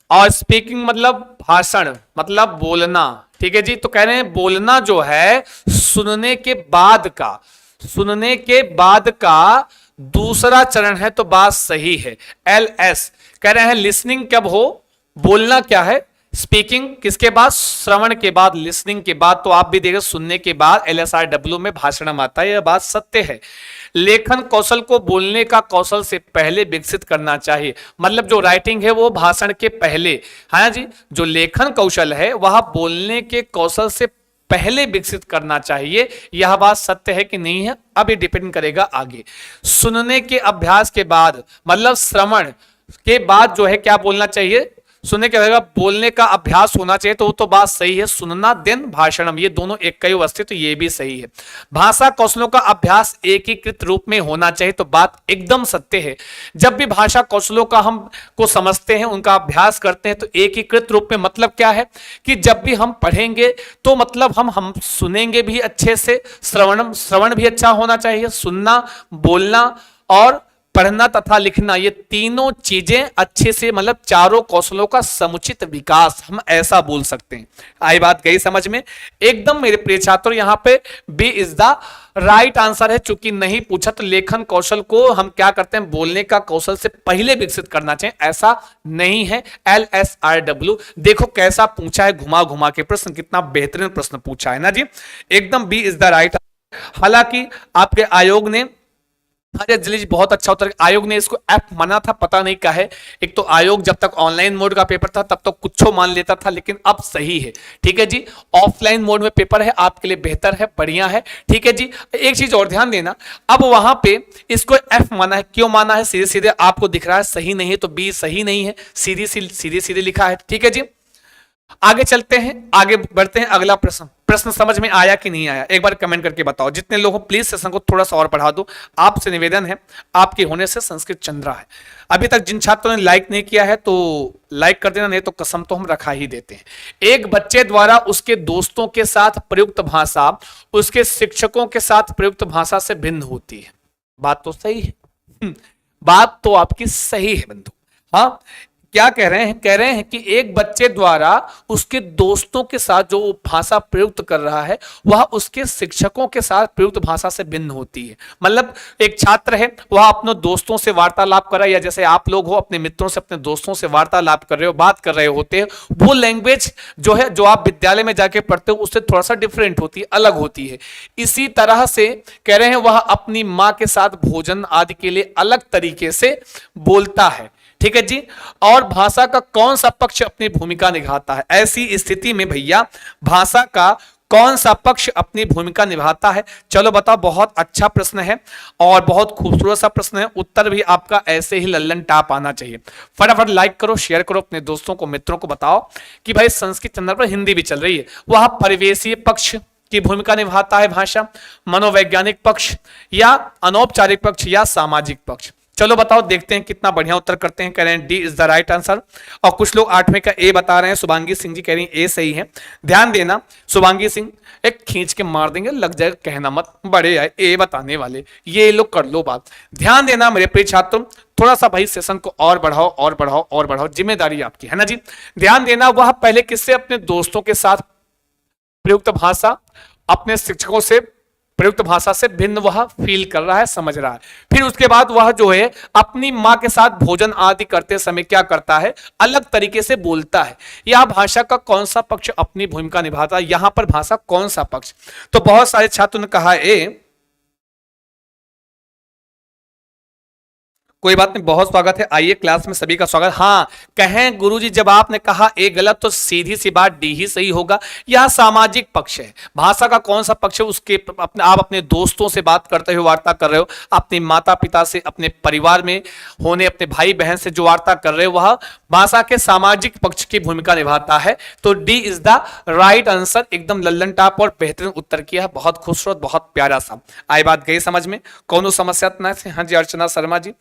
और स्पीकिंग मतलब भाषण, मतलब बोलना। ठीक है जी, तो कह रहे हैं बोलना जो है सुनने के बाद का, सुनने के बाद का दूसरा चरण है, तो बात सही है। LS कह रहे हैं लिसनिंग कब हो, बोलना क्या है, स्पीकिंग किसके बाद, श्रवण के बाद, लिसनिंग के बाद, तो आप भी देखिए सुनने के बाद LSRW में भाषण आता है, यह बात सत्य है। लेखन कौशल को बोलने का कौशल से पहले विकसित करना चाहिए, मतलब जो राइटिंग है वो भाषण के पहले, हाँ जी, जो लेखन कौशल है वह बोलने के कौशल से पहले विकसित करना चाहिए। यह बात सत्य है कि नहीं है, अब ये डिपेंड करेगा आगे। सुनने के अभ्यास के बाद, मतलब श्रवण के बाद जो है क्या बोलना चाहिए, सुनने के बाद बोलने का अभ्यास होना चाहिए, तो वो तो बात सही है। सुनना देन भाषणम, ये दोनों एक ही वस्तु, तो ये भी सही है। भाषा कौशलों का अभ्यास एकीकृत रूप में होना चाहिए, तो बात एकदम सत्य है। जब भी भाषा कौशलों का हम को समझते हैं, उनका अभ्यास करते हैं, तो एकीकृत रूप में मतलब क्या है कि जब भी हम पढ़ेंगे तो मतलब हम सुनेंगे भी अच्छे से, श्रवण भी अच्छा होना चाहिए, सुनना, बोलना और पढ़ना तथा लिखना, ये तीनों चीजें अच्छे से, मतलब चारों कौशलों का समुचित विकास, हम ऐसा बोल सकते हैं। आई बात गई समझ में एकदम मेरे प्रिय छात्रों, यहां पे B is the right answer है। चूंकि नहीं पूछा तो लेखन कौशल को हम क्या करते हैं, बोलने का कौशल से पहले विकसित करना चाहिए, ऐसा नहीं है। LSRW देखो कैसा पूछा है, घुमा घुमा के प्रश्न, कितना बेहतरीन प्रश्न पूछा है ना जी, एकदम बी इज द राइट। हालांकि आपके आयोग ने, अरे जलीज बहुत अच्छा उत्तर, आयोग ने इसको ऐप माना था, पता नहीं क्या है। एक तो आयोग जब तक ऑनलाइन मोड का पेपर था तब तक कुछ मान लेता था, लेकिन अब सही है। ठीक है जी, ऑफलाइन मोड में पेपर है, आपके लिए बेहतर है, बढ़िया है। ठीक है जी, एक चीज और ध्यान देना, अब वहां पे इसको एफ माना है, क्यों माना है, सीधे सीधे आपको दिख रहा है, सही नहीं है तो बी सही नहीं है, सीधे सीधे लिखा है। ठीक है जी, आगे चलते हैं, आगे बढ़ते हैं, अगला प्रश्न। प्रश्न समझ में आया कि नहीं आया, एक बार कमेंट करके बताओ। जितने लोग हो प्लीज सेशन को थोड़ा सा और बढ़ा दो, आपसे निवेदन है, आपके होने से संस्कृत चंद्रा है। अभी तक जिन छात्रों ने लाइक नहीं किया है तो लाइक कर देना, नहीं तो कसम तो हम रखा ही देते हैं। एक बच्चे द्वारा उसके दोस्तों के साथ प्रयुक्त भाषा उसके शिक्षकों के साथ प्रयुक्त भाषा से भिन्न होती है। बात तो सही है, बात तो आपकी सही है बंधु। हाँ, क्या कह रहे हैं, कह रहे हैं कि एक बच्चे द्वारा उसके दोस्तों के साथ जो भाषा प्रयुक्त कर रहा है वह उसके शिक्षकों के साथ प्रयुक्त भाषा से भिन्न होती है। मतलब एक छात्र है, वह अपने दोस्तों से वार्तालाप कर रहा है, या जैसे आप लोग हो अपने मित्रों से, अपने दोस्तों से वार्तालाप कर रहे हो, बात कर रहे होते हैं, वो लैंग्वेज जो है जो आप विद्यालय में जाके पढ़ते हो उससे थोड़ा सा डिफरेंट होती है, अलग होती है। इसी तरह से कह रहे हैं वह अपनी माँ के साथ भोजन आदि के लिए अलग तरीके से बोलता है। ठीक है जी, और भाषा का कौन सा पक्ष अपनी भूमिका निभाता है, ऐसी स्थिति में भैया भाषा का कौन सा पक्ष अपनी भूमिका निभाता है, चलो बताओ। बहुत अच्छा प्रश्न है और बहुत खूबसूरत सा प्रश्न है, उत्तर भी आपका ऐसे ही लल्लन टाप आना चाहिए। फटाफट लाइक करो, शेयर करो, अपने दोस्तों को, मित्रों को बताओ कि भाई संस्कृत चैनल पर हिंदी भी चल रही है। वह परिवेशीय पक्ष की भूमिका निभाता है भाषा, मनोवैज्ञानिक पक्ष या अनौपचारिक पक्ष या सामाजिक पक्ष। चलो बताओ, देखते हैं कितना बढ़िया उत्तर करते हैं। कह रहे हैं D is the right answer, और कुछ लोग 8वें का ए बता रहे हैं। शुभांगी सिंह जी कह रही हैं ए सही है। ध्यान देना, शुभांगी सिंह एक खींच के मार देंगे, लग जाएगा, कहना मत, बड़े आए ए बताने वाले, ये लोग कर लो बात। ध्यान देना मेरे प्रिय छात्रों, थोड़ा सा भाई सेशन को और बढ़ाओ और बढ़ाओ और बढ़ाओ, जिम्मेदारी आपकी है ना जी। ध्यान देना, वह पहले किससे, अपने दोस्तों के साथ प्रयुक्त भाषा, अपने शिक्षकों से प्रयुक्त भाषा से भिन्न वह फील कर रहा है, समझ रहा है। फिर उसके बाद वह जो है अपनी मां के साथ भोजन आदि करते समय क्या करता है, अलग तरीके से बोलता है। यह भाषा का कौन सा पक्ष अपनी भूमिका निभाता है, यहां पर भाषा कौन सा पक्ष, तो बहुत सारे छात्रों ने कहा ए, कोई बात नहीं, बहुत स्वागत है, आइए क्लास में सभी का स्वागत। हाँ, कहें गुरुजी जब आपने कहा ए गलत तो सीधी सी बात डी ही सही होगा। यह सामाजिक पक्ष है। भाषा का कौन सा पक्ष है, उसके अपने आप अपने दोस्तों से बात करते हुए वार्ता कर रहे हो, अपने माता पिता से, अपने परिवार में होने अपने भाई बहन से जो वार्ता कर रहे हो वह भाषा के सामाजिक पक्ष की भूमिका निभाता है। तो D is the right answer, एकदम लल्लन टाप और बेहतरीन उत्तर किया है, बहुत खूबसूरत, बहुत प्यारा सा। आई बात गई समझ में, कौन समस्या ना से। हाँ जी, अर्चना शर्मा जी,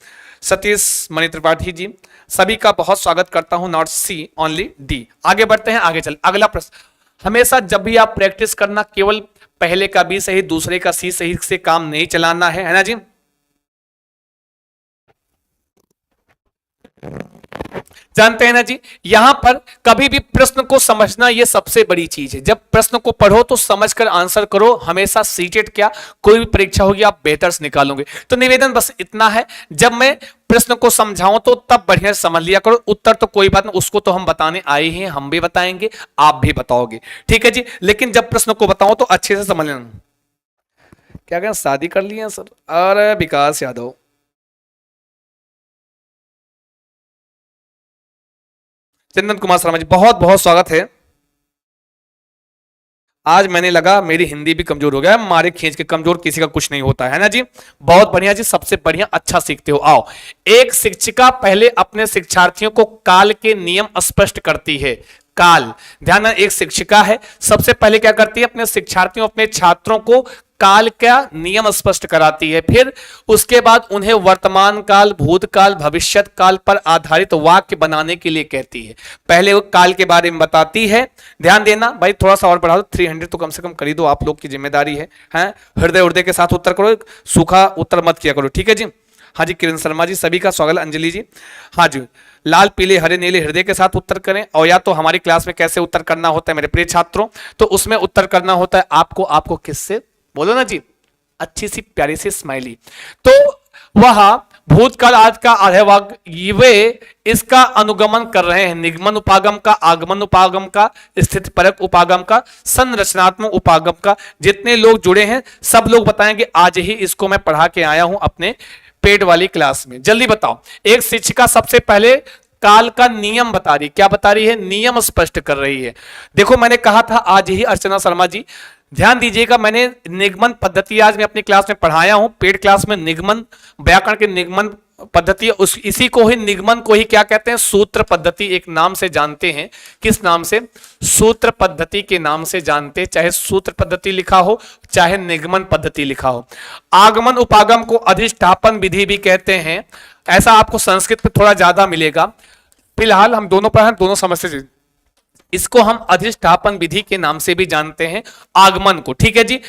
सतीश मणि त्रिपाठी जी, सभी का बहुत स्वागत करता हूं। Not C, only D. आगे बढ़ते हैं, आगे चल अगला प्रश्न। हमेशा जब भी आप प्रैक्टिस करना, केवल पहले का बी सही दूसरे का सी सही से काम नहीं चलाना है ना जी। जानते हैं ना जी। यहां पर कभी भी प्रश्न को समझना यह सबसे बड़ी चीज है। जब प्रश्न को पढ़ो तो समझकर आंसर करो। हमेशा सीटेट क्या कोई भी परीक्षा होगी आप बेहतर से निकालोगे। तो निवेदन बस इतना है, जब मैं प्रश्न को समझाऊं तो तब बढ़िया से समझ लिया करो। उत्तर तो कोई बात नहीं, उसको तो हम बताने आए हैं, हम भी बताएंगे, आप भी बताओगे, ठीक है जी। लेकिन जब प्रश्न को बताऊं तो अच्छे से समझ लेना। क्या कहें, शादी कर लिए सर? अरे विकास यादव, चंदन कुमार शर्मा जी, बहुत बहुत स्वागत है। आज मैंने लगा मेरी हिंदी भी कमजोर हो गया है। मारे खींच के, कमजोर किसी का कुछ नहीं होता है ना जी। बहुत बढ़िया जी, सबसे बढ़िया, अच्छा सीखते हो। आओ, एक शिक्षिका पहले अपने शिक्षार्थियों को काल के नियम स्पष्ट करती है। काल, ध्यान, एक शिक्षिका है, सबसे पहले क्या करती है, अपने शिक्षार्थियों, अपने छात्रों को काल का नियम स्पष्ट कराती है। फिर उसके बाद उन्हें वर्तमान काल, भूतकाल, भविष्यत काल पर आधारित वाक्य बनाने के लिए कहती है। पहले वो काल के बारे में बताती है। ध्यान देना भाई, थोड़ा सा और बढ़ा दो, 300 तो कम से कम कर ही दो, आप लोग की जिम्मेदारी है। हैं, हृदय हृदय के साथ उत्तर करो, सूखा उत्तर मत किया करो, ठीक है जी। हाँ जी, किरण शर्मा जी, सभी का स्वागत। अंजलि जी, हाँ जी, लाल पीले हरे नीले हृदय के साथ उत्तर करें। और या तो हमारी क्लास में कैसे उत्तर करना होता है मेरे प्रिय छात्रों, तो उसमें उत्तर करना होता है आपको किससे, बोलो ना जी, अच्छी सी प्यारी सी स्माइली। तो वह भूतकाल आज का आधेवाग, वे इसका अनुगमन कर रहे हैं। निगमन उपागम का, आगमन उपागम का, स्थिति परक उपागम का, संरचनात्मक उपागम का। जितने लोग जुड़े हैं सब लोग बताएंगे। आज ही इसको मैं पढ़ा के आया हूं अपने पेड वाली क्लास में। जल्दी बताओ, एक शिक्षिका सबसे पहले काल का नियम बता रही, क्या बता रही है, नियम स्पष्ट कर रही है। देखो मैंने कहा था आज ही, अर्चना शर्मा जी ध्यान दीजिएगा, मैंने निगमन पद्धति आज मैं अपनी क्लास में पढ़ाया हूं। पेड क्लास में निगमन, व्याकरण के निगमन पद्धति, उस इसी को ही, निगमन को ही क्या कहते हैं, सूत्र पद्धति एक नाम से जानते हैं। किस नाम से, सूत्र पद्धति के नाम से जानते हैं। चाहे सूत्र पद्धति लिखा हो, चाहे निगमन पद्धति लिखा हो। आगमन उपागम को अधिष्ठापन विधि भी कहते हैं। ऐसा आपको संस्कृत में थोड़ा ज्यादा मिलेगा। फिलहाल हम दोनों पर हैं, दोनों समझते, इसको हम अधिष्ठापन विधि के नाम से भी जानते हैं, आगमन को, ठीक है जी।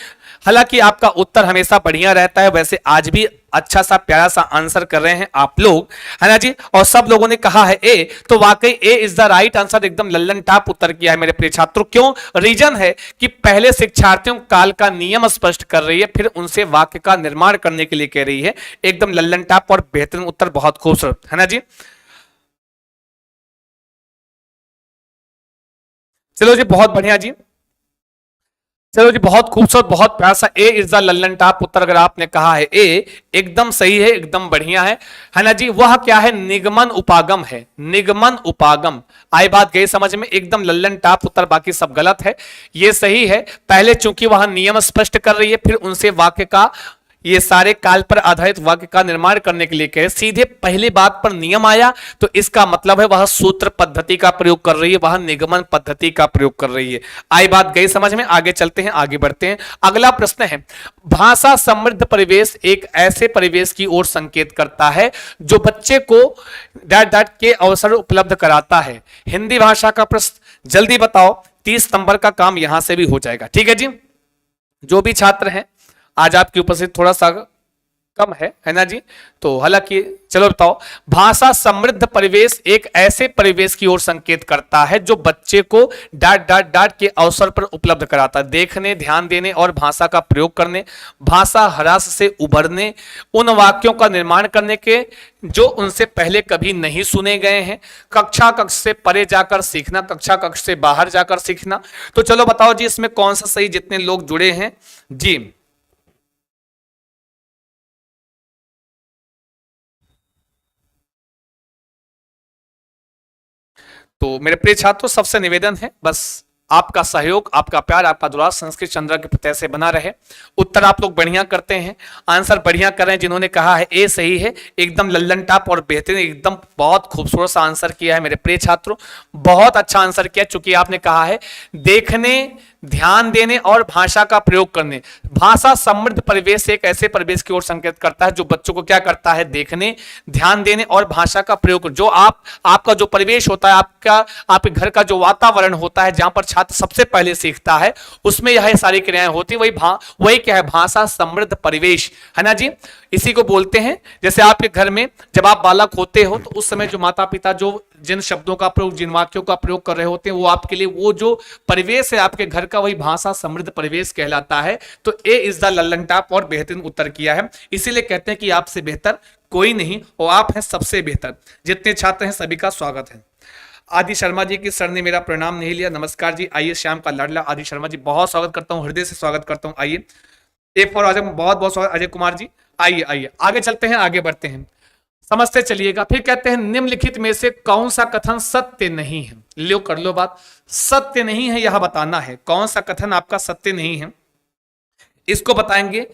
हालांकि आपका उत्तर हमेशा बढ़िया रहता है। वैसे आज भी अच्छा सा प्यारा सा आंसर कर रहे हैं आप लोग, है ना जी। और सब लोगों ने कहा है ए, तो वाकई ए इज द राइट आंसर, एकदम लल्लन टाप उत्तर किया है मेरे प्रिय छात्रों। क्यों, रीजन है कि पहले शिक्षार्थियों काल का नियम स्पष्ट कर रही है, फिर उनसे वाक्य का निर्माण करने के लिए कह रही है। एकदम लल्लन टाप और बेहतरीन उत्तर, बहुत खूबसूरत, है ना जी। चलो जी, बहुत बढ़िया जी, चलो जी, बहुत खूबसूरत, बहुत प्यारा सा। ए इज द लल्लन टाप उत्तर अगर आपने कहा है ए, एकदम सही है, एकदम बढ़िया है ना जी। वह क्या है, निगमन उपागम है, निगमन उपागम। आई बात गई समझ में, एकदम लल्लन टाप उत्तर, बाकी सब गलत है। ये सही है, पहले चूंकि वह नियम स्पष्ट कर रही है, फिर उनसे वाक्य का, ये सारे काल पर आधारित वाक्य का निर्माण करने के लिए कहे। सीधे पहली बात पर नियम आया तो इसका मतलब है वह सूत्र पद्धति का प्रयोग कर रही है, वह निगमन पद्धति का प्रयोग कर रही है। आई बात गई समझ में, आगे चलते हैं, आगे बढ़ते हैं। अगला प्रश्न है, भाषा समृद्ध परिवेश एक ऐसे परिवेश की ओर संकेत करता है जो बच्चे को डैट डैट के अवसर उपलब्ध कराता है। हिंदी भाषा का प्रश्न, जल्दी बताओ, 30 नंबर का काम यहां से भी हो जाएगा, ठीक है जी। जो भी छात्र हैं, आज आपकी उपस्थिति थोड़ा सा कम है ना जी। तो हालांकि चलो बताओ, भाषा समृद्ध परिवेश एक ऐसे परिवेश की ओर संकेत करता है जो बच्चे को डाट डाट डाट के अवसर पर उपलब्ध कराता है। देखने, ध्यान देने और भाषा का प्रयोग करने, भाषा ह्रास से उभरने, उन वाक्यों का निर्माण करने के जो उनसे पहले कभी नहीं सुने गए हैं, कक्षा कक्ष से परे जाकर सीखना, कक्षा कक्ष से बाहर जाकर सीखना। तो चलो बताओ जी, इसमें कौन सा सही, जितने लोग जुड़े हैं जी। तो मेरे प्रिय छात्रों, सबसे निवेदन है बस आपका सहयोग, आपका प्यार, आपका दुलार संस्कृत चंद्र के प्रत्यय से बना रहे। उत्तर आप लोग बढ़िया करते हैं, आंसर बढ़िया कर रहे हैं। जिन्होंने कहा है ए सही है, एकदम लल्लन टाप और बेहतरीन, एकदम बहुत खूबसूरत सा आंसर किया है मेरे प्रिय छात्रों, बहुत अच्छा आंसर किया। चूंकि आपने कहा है देखने, ध्यान देने और भाषा का प्रयोग करने। भाषा समृद्ध परिवेश एक ऐसे परिवेश की ओर संकेत करता है जो बच्चों को क्या करता है, देखने, ध्यान देने और भाषा का प्रयोग। जो आपका जो परिवेश होता है, आपके घर का जो वातावरण होता है, जहां पर छात्र सबसे पहले सीखता है, उसमें यह सारी क्रियाएं होती, वही क्या है, भाषा समृद्ध परिवेश, है ना जी। इसी को बोलते हैं, जैसे आपके घर में जब आप बालक होते हो तो उस समय जो माता पिता जो जिन शब्दों का प्रयोग, जिन वाक्यों का प्रयोग कर रहे होते हैं, वो आपके लिए वो जो परिवेश है आपके घर का, वही भाषा समृद्ध परिवेश कहलाता है। तो ए इज द लल्लन टॉप और बेहतरीन उत्तर किया है। इसीलिए कहते हैं कि आपसे बेहतर कोई नहीं और आप हैं सबसे बेहतर। जितने छात्र हैं सभी का स्वागत है। आदि शर्मा जी की सर ने मेरा प्रणाम नहीं लिया, नमस्कार जी। आइए, श्याम का लाडला आदि शर्मा जी, बहुत स्वागत करता हूं, हृदय से स्वागत करता हूं। आइए, एक फॉर अजय, बहुत बहुत स्वागत अजय कुमार जी। आइए आइए आगे चलते हैं, आगे बढ़ते हैं, समझते चलिएगा। फिर कहते हैं निम्नलिखित में से कौन सा कथन सत्य नहीं है। लो कर लो बात, सत्य नहीं है यह बताना है, कौन सा कथन आपका सत्य नहीं है इसको बताएंगे।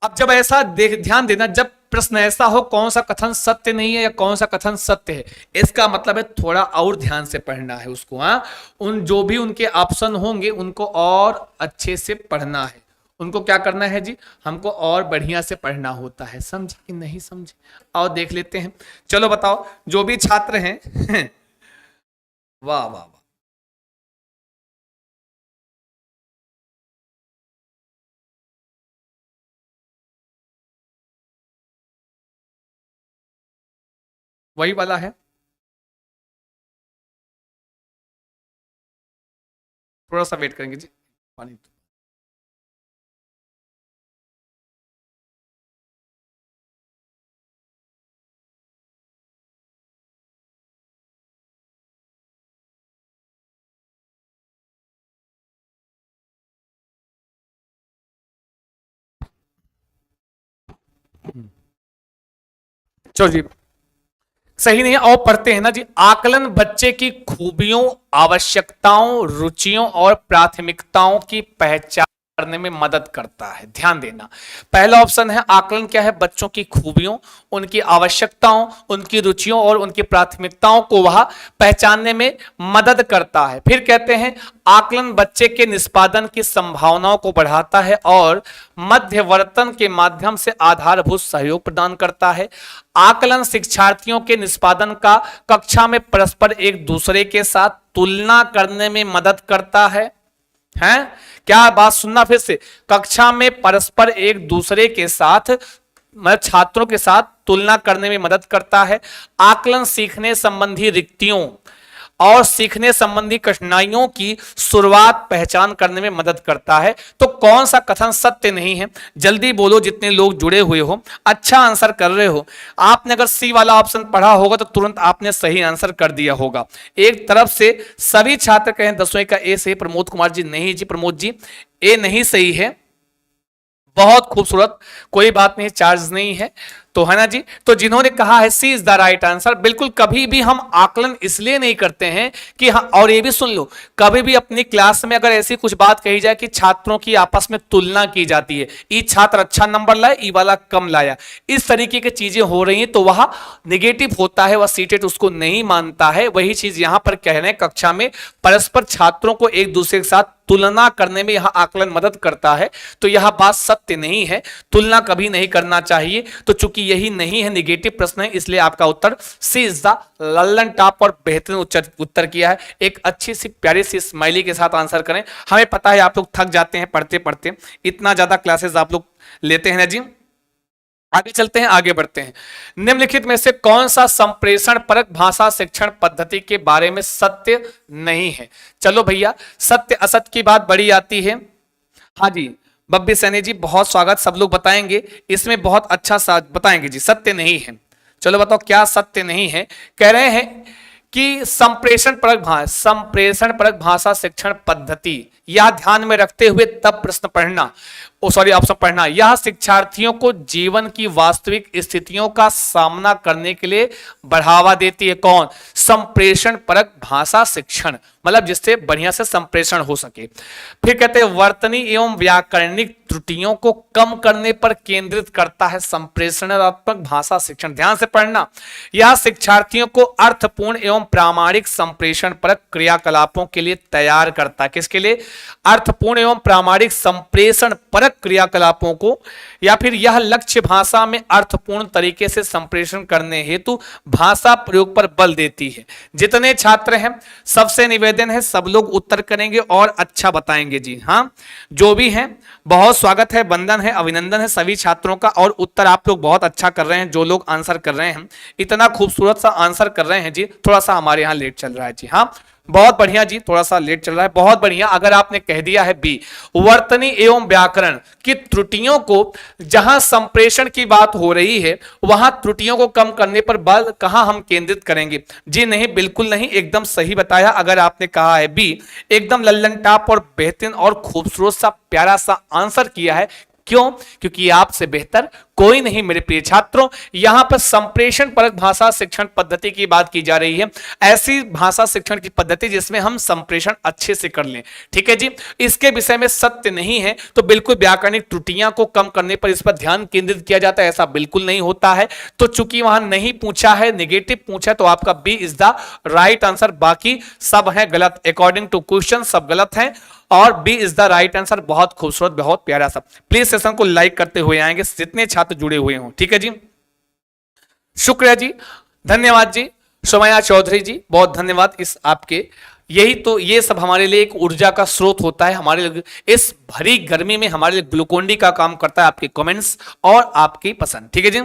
अब जब ऐसा ध्यान देना, जब प्रश्न ऐसा हो कौन सा कथन सत्य नहीं है या कौन सा कथन सत्य है, इसका मतलब है थोड़ा और ध्यान से पढ़ना है उसको। हाँ, उन जो भी उनके ऑप्शन होंगे उनको और अच्छे से पढ़ना है। उनको क्या करना है जी, हमको और बढ़िया से पढ़ना होता है। समझे कि नहीं समझे? और देख लेते हैं। चलो बताओ, जो भी छात्र हैं वाह वाह वाह, वही वाला है। थोड़ा सा वेट करेंगे जी, पानी। चलो जी, सही नहीं है और पढ़ते हैं ना जी। आकलन बच्चे की खूबियों, आवश्यकताओं, रुचियों और प्राथमिकताओं की पहचान करने में मदद करता है। ध्यान देना, पहला ऑप्शन है आकलन क्या है, बच्चों की खूबियों, उनकी आवश्यकताओं, उनकी रुचियों और उनकी प्राथमिकताओं को वह पहचानने में मदद करता है। फिर कहते हैं आकलन बच्चे के निष्पादन की संभावनाओं को बढ़ाता है और मध्यवर्तन के माध्यम से आधारभूत सहयोग प्रदान करता है। आकलन शिक्षार्थियों के निष्पादन का कक्षा में परस्पर एक दूसरे के साथ तुलना करने में मदद करता है। हैं? क्या बात सुनना फिर से, कक्षा में परस्पर एक दूसरे के साथ, मतलब छात्रों के साथ तुलना करने में मदद करता है। आकलन सीखने संबंधी रिक्तियों और सीखने संबंधी कठिनाइयों की शुरुआत पहचान करने में मदद करता है। तो कौन सा कथन सत्य नहीं है, जल्दी बोलो जितने लोग जुड़े हुए हो, अच्छा आंसर कर रहे हो। आपने अगर सी वाला ऑप्शन पढ़ा होगा तो तुरंत आपने सही आंसर कर दिया होगा। एक तरफ से सभी छात्र कहें 10वीं का ए सही। प्रमोद कुमार जी नहीं जी, प्रमोद जी ए नहीं सही है। बहुत खूबसूरत, कोई बात नहीं, चार्ज नहीं है तो, है ना जी। तो जिन्होंने कहा है सी इज द राइट आंसर, बिल्कुल कभी भी हम आकलन इसलिए नहीं करते हैं कि हाँ, और ये भी सुन लो, कभी भी अपनी क्लास में अगर ऐसी कुछ बात कही जाए कि छात्रों की आपस में तुलना की जाती है, ई छात्र अच्छा नंबर लाए, ई वाला कम लाया, इस तरीके की चीजें हो रही हैं तो वह निगेटिव होता है, वह सीटेट उसको नहीं मानता है। वही चीज यहां पर कह रहे हैं, कक्षा में परस्पर छात्रों को एक दूसरे के साथ तुलना करने में यह आकलन मदद करता है। तो यह बात सत्य नहीं है, तुलना कभी नहीं करना चाहिए। तो चूंकि यही नहीं है, निगेटिव प्रश्न है, इसलिए आपका उत्तर सी इज द लल्लन टॉप और बेहतरीन उत्तर किया है। एक अच्छी सी प्यारी सी स्माइली के साथ आंसर करें। हमें पता है आप लोग थक जाते हैं पढ़ते पढ़ते, इतना ज्यादा क्लासेस आप लोग लेते हैं ना जी। आगे चलते हैं, आगे बढ़ते हैं। निम्नलिखित में से कौन सा संप्रेषण परक भाषा शिक्षण पद्धति के बारे में सत्य नहीं है? चलो भैया, सत्य असत्य की बात बड़ी आती है। हाँ जी, बब्बी सैनी जी बहुत स्वागत, सब लोग बताएंगे, इसमें बहुत अच्छा सा बताएंगे जी। सत्य नहीं है, चलो बताओ क्या सत्य नहीं है। कह रहे हैं कि संप्रेषण परक भाषा शिक्षण पद्धति, यह ध्यान में रखते हुए तब प्रश्न पढ़ना, ऑप्शन पढ़ना, यह शिक्षार्थियों को जीवन की वास्तविक स्थितियों का सामना करने के लिए बढ़ावा देती है। कौन? संप्रेषण परक भाषा शिक्षण, मतलब जिससे बढ़िया से संप्रेषण हो सके। फिर कहते हैं वर्तनी एवं व्याकरणिक त्रुटियों को कम करने पर केंद्रित करता है संप्रेषणात्मक भाषा शिक्षण। ध्यान से पढ़ना, यह शिक्षार्थियों को अर्थपूर्ण एवं प्रामाणिक संप्रेषण परक क्रियाकलापों के लिए तैयार करता है। किसके लिए? अर्थपूर्ण एवं प्रामाणिक संप्रेषण परक क्रियाकलापों को, या फिर यह लक्ष्य भाषा में अर्थपूर्ण तरीके से संप्रेषण करने हेतु भाषा प्रयोग पर बल देती है। जितने छात्र हैं सबसे निवेदन है, सब लोग उत्तर करेंगे और अच्छा बताएंगे जी। हाँ, जो भी हैं बहुत स्वागत है, वंदन है, अभिनंदन है सभी छात्रों का। और उत्तर आप लोग बहुत अच्छा कर रहे हैं, जो लोग आंसर कर रहे हैं इतना खूबसूरत सा आंसर कर रहे हैं जी। थोड़ा सा हमारे यहाँ लेट चल रहा है जी, हाँ बहुत बढ़िया जी, थोड़ा सा लेट चल रहा है, बहुत बढ़िया। अगर आपने कह दिया है बी, वर्तनी एवं व्याकरण की त्रुटियों को, जहां संप्रेषण की बात हो रही है वहां त्रुटियों को कम करने पर बल कहां हम केंद्रित करेंगे? जी नहीं, बिल्कुल नहीं, एकदम सही बताया। अगर आपने कहा है बी, एकदम लल्लन टाप और बेहतरीन और खूबसूरत सा प्यारा सा आंसर किया है। क्यों? क्योंकि आपसे बेहतर कोई नहीं मेरे प्रिय छात्रों। यहां पर संप्रेषण परक भाषा शिक्षण पद्धति की बात की जा रही है, ऐसी भाषा शिक्षण की पद्धति जिसमें हम संप्रेषण अच्छे से कर लें, ठीक है जी। इसके विषय में सत्य नहीं है तो बिल्कुल व्याकरणिक त्रुटियां को कम करने पर इस पर ध्यान केंद्रित किया जाता है, ऐसा बिल्कुल नहीं होता है। तो चूंकि वहां नहीं पूछा है, नेगेटिव पूछा है, तो आपका B is the right answer. बाकी सब है गलत, अकॉर्डिंग टू क्वेश्चन सब गलत है और B is the right answer. बहुत खूबसूरत, बहुत प्यारा सा। प्लीज सेशन को लाइक करते हुए आएंगे जितने छात्र जुड़े हुए हों, ठीक है जी। शुक्रिया जी, धन्यवाद जी। सोमया चौधरी जी बहुत धन्यवाद। इस आपके यही तो, ये सब हमारे लिए एक ऊर्जा का स्रोत होता है, हमारे लिए इस भरी गर्मी में हमारे लिए ग्लूकोन डी का काम करता है, आपके कमेंट्स और आपकी पसंद, ठीक है जी।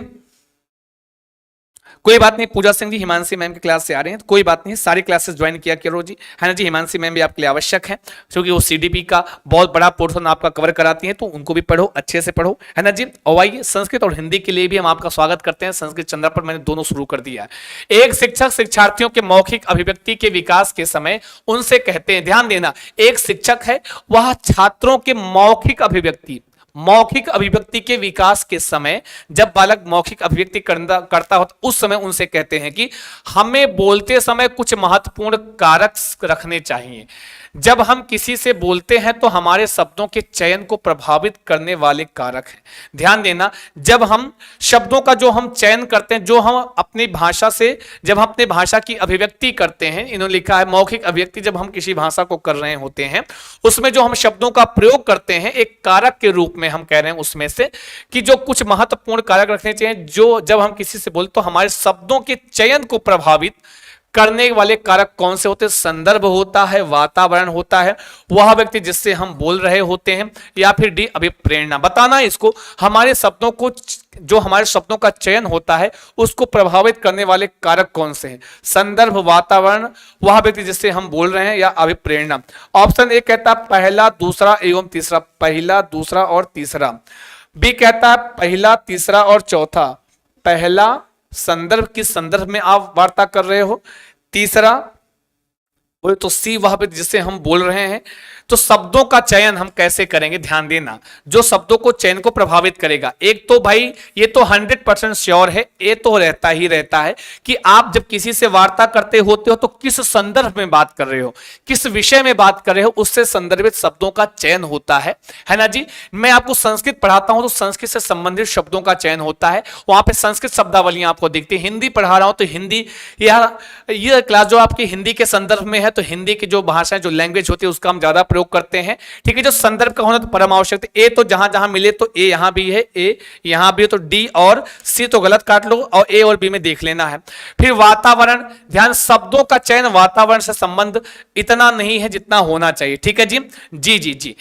कोई बात नहीं, पूजा सिंह जी हिमांशी मैम की क्लास से आ रहे हैं तो कोई बात नहीं, सारी क्लासेस ज्वाइन किया करो जी, है ना जी। हिमांशी मैम भी आपके लिए आवश्यक है क्योंकि वो सीडीपी का बहुत बड़ा पोर्शन आपका कवर कराती हैं, तो उनको भी पढ़ो, अच्छे से पढ़ो, है ना जी। और आइए संस्कृत और हिंदी के लिए भी हम आपका स्वागत करते हैं। संस्कृत चंद्रा पर मैंने दोनों शुरू कर दिया है। एक शिक्षक शिक्षार्थियों के मौखिक अभिव्यक्ति के विकास के समय उनसे कहते हैं, ध्यान देना, एक शिक्षक है वह छात्रों के मौखिक अभिव्यक्ति के विकास के समय, जब बालक मौखिक अभिव्यक्ति करता हो तो उस समय उनसे कहते हैं कि हमें बोलते समय कुछ महत्वपूर्ण कारक रखने चाहिए। जब हम किसी से बोलते हैं तो हमारे शब्दों के चयन को प्रभावित करने वाले कारक हैं। ध्यान देना, जब हम शब्दों का जो हम चयन करते हैं, जो हम अपनी भाषा से, जब हम अपने भाषा की अभिव्यक्ति करते हैं, इन्होंने लिखा है मौखिक अभिव्यक्ति जब हम किसी भाषा को कर रहे होते हैं, उसमें जो हम शब्दों का प्रयोग करते हैं एक कारक के रूप में हम कह रहे हैं उसमें से कि जो कुछ महत्वपूर्ण कारक रखने चाहिए, जो जब हम किसी से बोलते तो हमारे शब्दों के चयन को प्रभावित करने वाले कारक कौन से होते हैं? संदर्भ होता है, वातावरण होता है, वह व्यक्ति जिससे हम बोल रहे होते हैं, या फिर डी अभिप्रेरणा। बताना इसको, हमारे शब्दों को, जो हमारे शब्दों का चयन होता है उसको प्रभावित करने वाले कारक कौन से हैं? संदर्भ, वातावरण, वह व्यक्ति जिससे हम बोल रहे हैं, या अभिप्रेरणा। ऑप्शन ए कहता है पहला, दूसरा एवं तीसरा। पहला, दूसरा और तीसरा। बी कहता है पहला, तीसरा और चौथा। पहला, संदर्भ, किस संदर्भ में आप वार्ता कर रहे हो। तीसरा बोले तो सी, वहां पे जिससे हम बोल रहे हैं। तो शब्दों का चयन हम कैसे करेंगे? ध्यान देना, जो शब्दों को चयन को प्रभावित करेगा, एक तो भाई ये तो 100% श्योर है, ये तो रहता ही रहता है कि आप जब किसी से वार्ता करते होते हो तो किस संदर्भ में बात कर रहे हो, किस विषय में बात कर रहे हो, उससे संदर्भित शब्दों का चयन होता है ना जी। मैं आपको संस्कृत पढ़ाता हूं तो संस्कृत से संबंधित शब्दों का चयन होता है, वहां पे संस्कृत शब्दावलियां आपको दिखती है। हिंदी पढ़ा रहा हूं तो हिंदी, या ये क्लास जो आपकी हिंदी के संदर्भ में है तो हिंदी की जो भाषाएं, जो लैंग्वेज होती है उसका हम ज्यादा प्रयोग करते हैं, ठीक है। जो संदर्भ का होना तो परम आवश्यक है। ए तो जहां जहां मिले तो ए यहां भी है, ए यहां भी है, तो डी और सी तो गलत काट लो और ए और बी में देख लेना है। फिर वातावरण, ध्यान, शब्दों का चयन वातावरण से संबंध इतना नहीं है जितना होना चाहिए, ठीक है जी। जी जी जी,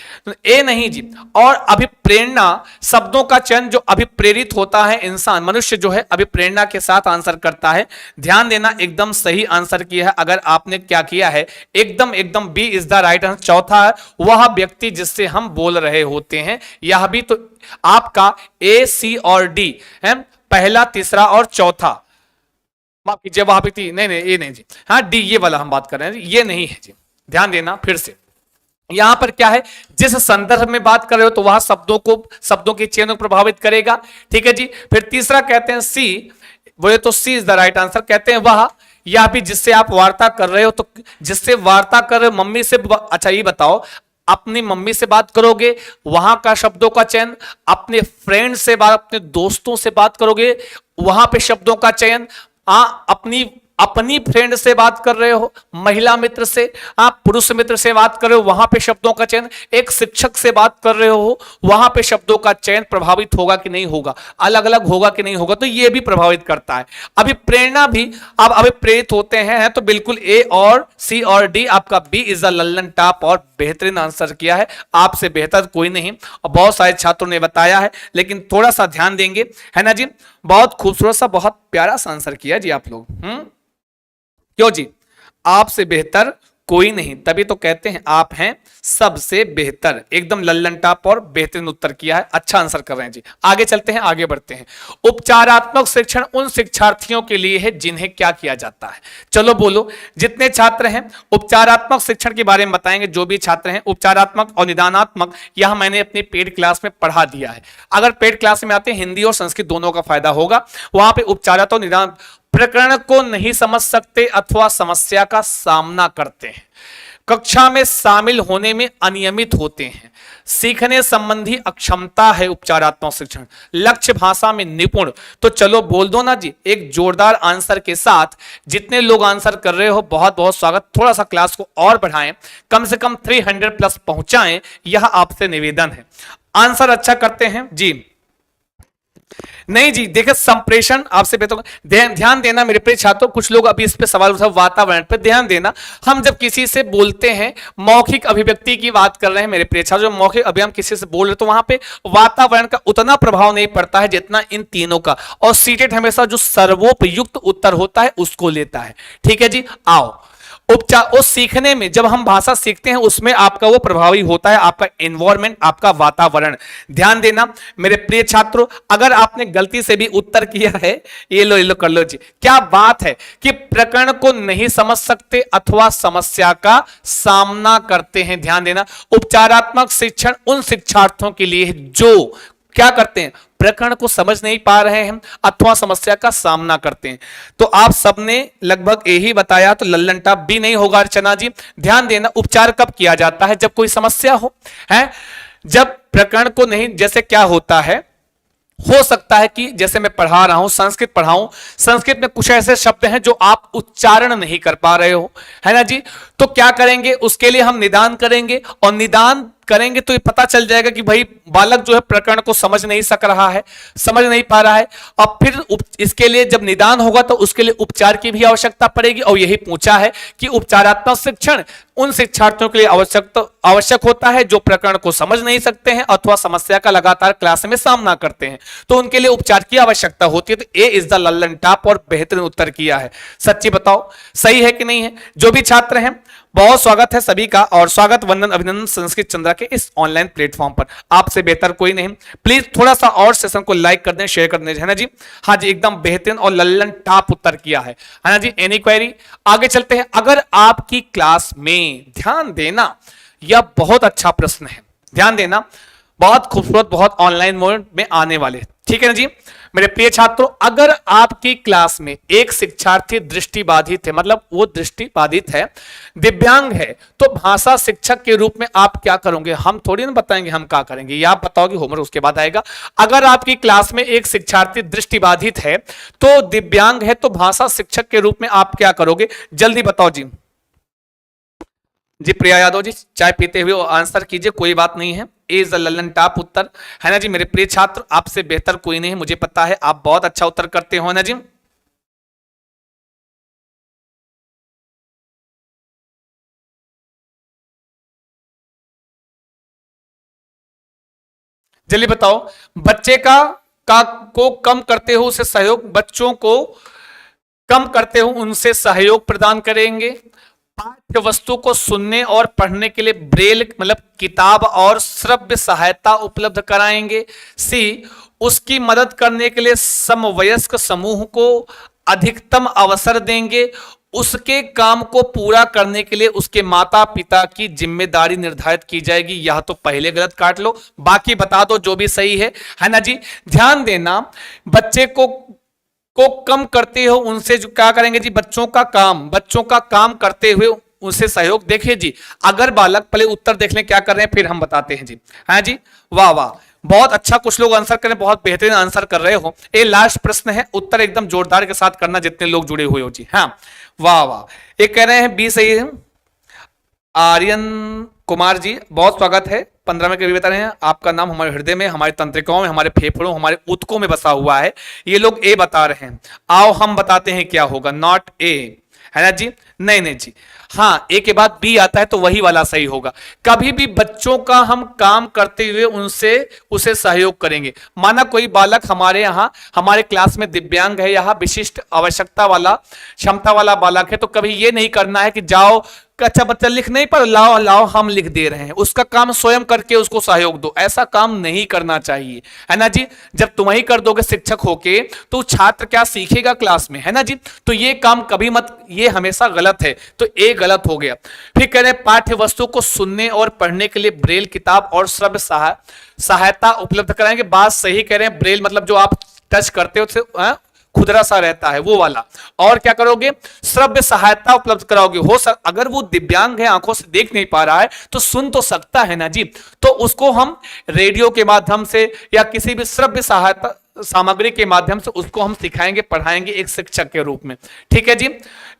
ए नहीं जी। और अभिप्रेरणा, शब्दों का चयन जो अभिप्रेरित होता है, इंसान मनुष्य जो है अभिप्रेरणा के साथ आंसर करता है। ध्यान देना, एकदम सही आंसर किया है। अगर आपने क्या किया है, एकदम एकदम B is the right answer. चौथा, वह व्यक्ति जिससे हम बोल रहे होते हैं, यह भी तो आपका ए, सी और डी है, पहला, तीसरा और चौथा। माफ कीजिए, वह व्यक्ति नहीं नहीं, ये नहीं जी, हाँ डी ये वाला हम बात कर रहे हैं, ये नहीं है जी। ध्यान देना, फिर से यहां पर क्या है, जिस संदर्भ में बात कर रहे हो तो वह शब्दों के चयन को प्रभावित करेगा, ठीक है जी। फिर तीसरा कहते हैं सी, बोले तो सी इज द राइट आंसर। कहते हैं वह, या भी जिससे आप वार्ता कर रहे हो, तो जिससे वार्ता कर रहे हो मम्मी से, अच्छा ये बताओ, अपनी मम्मी से बात करोगे, वहां का शब्दों का चयन, अपने फ्रेंड से बात, अपने दोस्तों से बात करोगे, वहां पे शब्दों का चयन, अपनी अपनी फ्रेंड से बात कर रहे हो, महिला मित्र से, आप पुरुष मित्र से बात कर रहे हो, वहां पे शब्दों का चयन, एक शिक्षक से बात कर रहे हो, वहां पे शब्दों का चयन प्रभावित होगा कि नहीं होगा, अलग अलग होगा कि नहीं होगा, तो ये भी प्रभावित करता है। अभी प्रेरणा भी, आप अभी प्रेरित होते हैं, तो बिल्कुल ए और सी और डी, आपका बी इज द लल्लन टॉप और बेहतरीन आंसर किया है, आपसे बेहतर कोई नहीं। और बहुत सारे छात्रों ने बताया है, लेकिन थोड़ा सा ध्यान देंगे, है ना जी। बहुत खूबसूरत सा, बहुत प्यारा सा आंसर किया जी आप लोग। क्यों जी, आपसे बेहतर कोई नहीं, तभी तो कहते हैं आप हैं सबसे बेहतर। एकदम लल्लन टॉप और बेहतरीन उत्तर किया है, अच्छा आंसर कर रहे हैं जी। आगे चलते हैं, आगे बढ़ते हैं। उपचारात्मक शिक्षण उन शिक्षार्थियों के लिए है जिन्हें क्या किया जाता है। चलो बोलो, जितने छात्र हैं उपचारात्मक शिक्षण के बारे में बताएंगे। जो भी छात्र हैं, उपचारात्मक और निदानात्मक, यह मैंने अपनी पेड क्लास में पढ़ा दिया है। अगर पेड क्लास में आते हैं, हिंदी और संस्कृत दोनों का फायदा होगा। वहां पे उपचारात्मक और निदान, प्रकरण को नहीं समझ सकते अथवा समस्या का सामना करते हैं, कक्षा में शामिल होने में अनियमित होते हैं, सीखने संबंधी अक्षमता है उपचारात्मक शिक्षण, लक्ष्य भाषा में निपुण। तो चलो बोल दो ना जी, एक जोरदार आंसर के साथ। जितने लोग आंसर कर रहे हो बहुत बहुत स्वागत। थोड़ा सा क्लास को और बढ़ाएं, कम से कम 300 प्लस पहुंचाएं, यह आपसे निवेदन है। आंसर अच्छा करते हैं जी, नहीं जी, देखिए संप्रेषण आपसे बेहतर, ध्यान देना मेरे प्रिय छात्रों। कुछ लोग अभी इस पे सवाल उठा, वातावरण पे ध्यान देना। हम जब किसी से बोलते हैं, मौखिक अभिव्यक्ति की बात कर रहे हैं मेरे प्रिय छात्रों, मौखिक अभी हम किसी से बोल रहे, तो वहां पे वातावरण का उतना प्रभाव नहीं पड़ता है जितना इन तीनों का। और सीटेट हमेशा जो सर्वोपयुक्त उत्तर होता है उसको लेता है। ठीक है जी, आओ। उपचार और सीखने में, जब हम भाषा सीखते हैं उसमें आपका वो प्रभावी होता है, आपका एनवायरमेंट, आपका वातावरण। ध्यान देना मेरे प्रिय छात्रों, अगर आपने गलती से भी उत्तर किया है, ये लो कर लो जी। क्या बात है कि प्रकरण को नहीं समझ सकते अथवा समस्या का सामना करते हैं। ध्यान देना, उपचारात्मक शिक्षण उन शिक्षार्थियों के लिए जो क्या करते हैं, प्रकरण को समझ नहीं पा रहे हैं अथवा समस्या का सामना करते हैं। तो आप सबने लगभग यही बताया, तो लल्लन टॉप भी नहीं होगा अर्चना जी। ध्यान देना, उपचार कब किया जाता है, जब कोई समस्या है, जब प्रकरण को नहीं, जैसे क्या होता है, हो सकता है कि जैसे मैं पढ़ा रहा हूं, संस्कृत पढ़ाऊं, संस्कृत में कुछ ऐसे शब्द हैं जो आप उच्चारण नहीं कर पा रहे हो, है ना जी। तो क्या करेंगे, उसके लिए हम निदान करेंगे, और निदान करेंगे तो ये पता चल जाएगा कि भाई बालक जो है प्रकरण को समझ नहीं सक रहा है, समझ नहीं पा रहा है। और फिर इसके लिए जब निदान होगा तो उसके लिए उपचार की भी आवश्यकता पड़ेगी। और यही पूछा है कि उपचारात्मक शिक्षण उन शिक्षार्थियों के लिए आवश्यक होता है जो प्रकरण को समझ नहीं सकते हैं अथवा समस्या का लगातार क्लास में सामना करते हैं, तो उनके लिए उपचार की आवश्यकता होती है। तो ए इज द लल्लन टॉप और बेहतरीन उत्तर किया है। सच्ची बताओ, सही है कि नहीं है। जो भी छात्र हैं, बहुत स्वागत है सभी का, और स्वागत, वंदन, अभिनंदन संस्कृत चंद्रा के इस ऑनलाइन प्लेटफॉर्म पर। आपसे बेहतर कोई नहीं। प्लीज थोड़ा सा और सेशन को लाइक कर दें, शेयर कर दें, है ना जी। हाँ जी, एकदम बेहतरीन और लल्लन टॉप उत्तर किया है ना जी। एनी क्वेरी, आगे चलते हैं। अगर आपकी क्लास में, ध्यान देना, यह बहुत अच्छा प्रश्न है, ध्यान देना, बहुत खूबसूरत, बहुत ऑनलाइन मोड में आने वाले, ठीक है ना जी मेरे प्रिय छात्रों। अगर आपकी क्लास में एक शिक्षार्थी दृष्टिबाधित है, मतलब वो दृष्टिबाधित है, दिव्यांग है, तो भाषा शिक्षक के रूप में आप क्या करोगे। हम थोड़ी ना बताएंगे हम क्या करेंगे, ये आप बताओगे, होमवर्क उसके बाद आएगा। अगर आपकी क्लास में एक शिक्षार्थी दृष्टिबाधित है, तो दिव्यांग है, तो भाषा शिक्षक के रूप में आप क्या करोगे, जल्दी बताओ जी। जी प्रिया यादव जी, चाय पीते हुए आंसर कीजिए, कोई बात नहीं है। ए इज द लल्लन टॉप उत्तर, है ना जी मेरे प्रिय छात्र। आपसे बेहतर कोई नहीं है, मुझे पता है, आप बहुत अच्छा उत्तर करते हो ना जी। जल्दी बताओ, बच्चे का को कम करते हो उसे सहयोग, बच्चों को कम करते हो उनसे सहयोग प्रदान करेंगे। पाठ्य वस्तु को सुनने और पढ़ने के लिए ब्रेल मतलब किताब और श्रव्य सहायता उपलब्ध कराएंगे। सी, उसकी मदद करने के लिए समवयस्क समूह को अधिकतम अवसर देंगे। उसके काम को पूरा करने के लिए उसके माता पिता की जिम्मेदारी निर्धारित की जाएगी। यह तो पहले गलत काट लो, बाकी बता दो जो भी सही है ना जी। ध्यान देना, बच्चे को कम करते हो उनसे जो क्या करेंगे जी, बच्चों का काम करते हुए उनसे सहयोग। देखिए जी, अगर बालक, पहले उत्तर देख लें क्या कर रहे हैं, फिर हम बताते हैं जी। हाँ जी, वाह वाह, बहुत अच्छा, कुछ लोग आंसर करें, बहुत बेहतरीन आंसर कर रहे हो। ये लास्ट प्रश्न है, उत्तर एकदम जोरदार के साथ करना जितने लोग जुड़े हुए हो जी। हाँ, वाह वाह, ये कह रहे हैं बी सही है। आर्यन कुमार जी बहुत स्वागत है। 15 में कभी बता रहे हैं आपका नाम हमारे हृदय में, हमारी तंत्रिकाओं में, हमारे फेफड़ों, हमारे ऊतकों में बसा हुआ है। ये लोग ए बता रहे हैं, आओ हम बताते हैं क्या होगा। नॉट ए है ना जी, नहीं नहीं जी, हाँ ए के बाद बी आता है तो वही वाला सही होगा। कभी भी बच्चों का हम काम करते हुए उनसे उसे सहयोग करेंगे। माना कोई बालक हमारे यहाँ हमारे क्लास में दिव्यांग है, यहाँ विशिष्ट आवश्यकता वाला क्षमता वाला बालक है, तो कभी ये नहीं करना है कि जाओ अच्छा बच्चा लिख नहीं पर लाओ लाओ हम लिख दे रहे हैं, उसका काम स्वयं करके उसको सहयोग दो, ऐसा काम नहीं करना चाहिए, है ना जी। जब तुम ही कर दोगे शिक्षक होके तो छात्र क्या सीखेगा क्लास में, है ना जी। तो ये काम कभी मत, ये हमेशा गलत है, तो ए गलत हो गया। फिर कह रहे पाठ्य वस्तु को सुनने और पढ़ने के लिए ब्रेल किताब और श्रव्य सहायता उपलब्ध कराएंगे। बात सही कह रहे हैं, ब्रेल मतलब जो आप टच करते हो खुदरा सा रहता है वो वाला। और क्या करोगे, श्रव्य सहायता उपलब्ध कराओगे। अगर वो दिव्यांग है, आंखों से देख नहीं पा रहा है तो सुन तो सकता है ना जी, तो उसको हम रेडियो के माध्यम से या किसी भी श्रव्य सहायता सामग्री के माध्यम से उसको हम सिखाएंगे, पढ़ाएंगे एक शिक्षक के रूप में। ठीक है जी,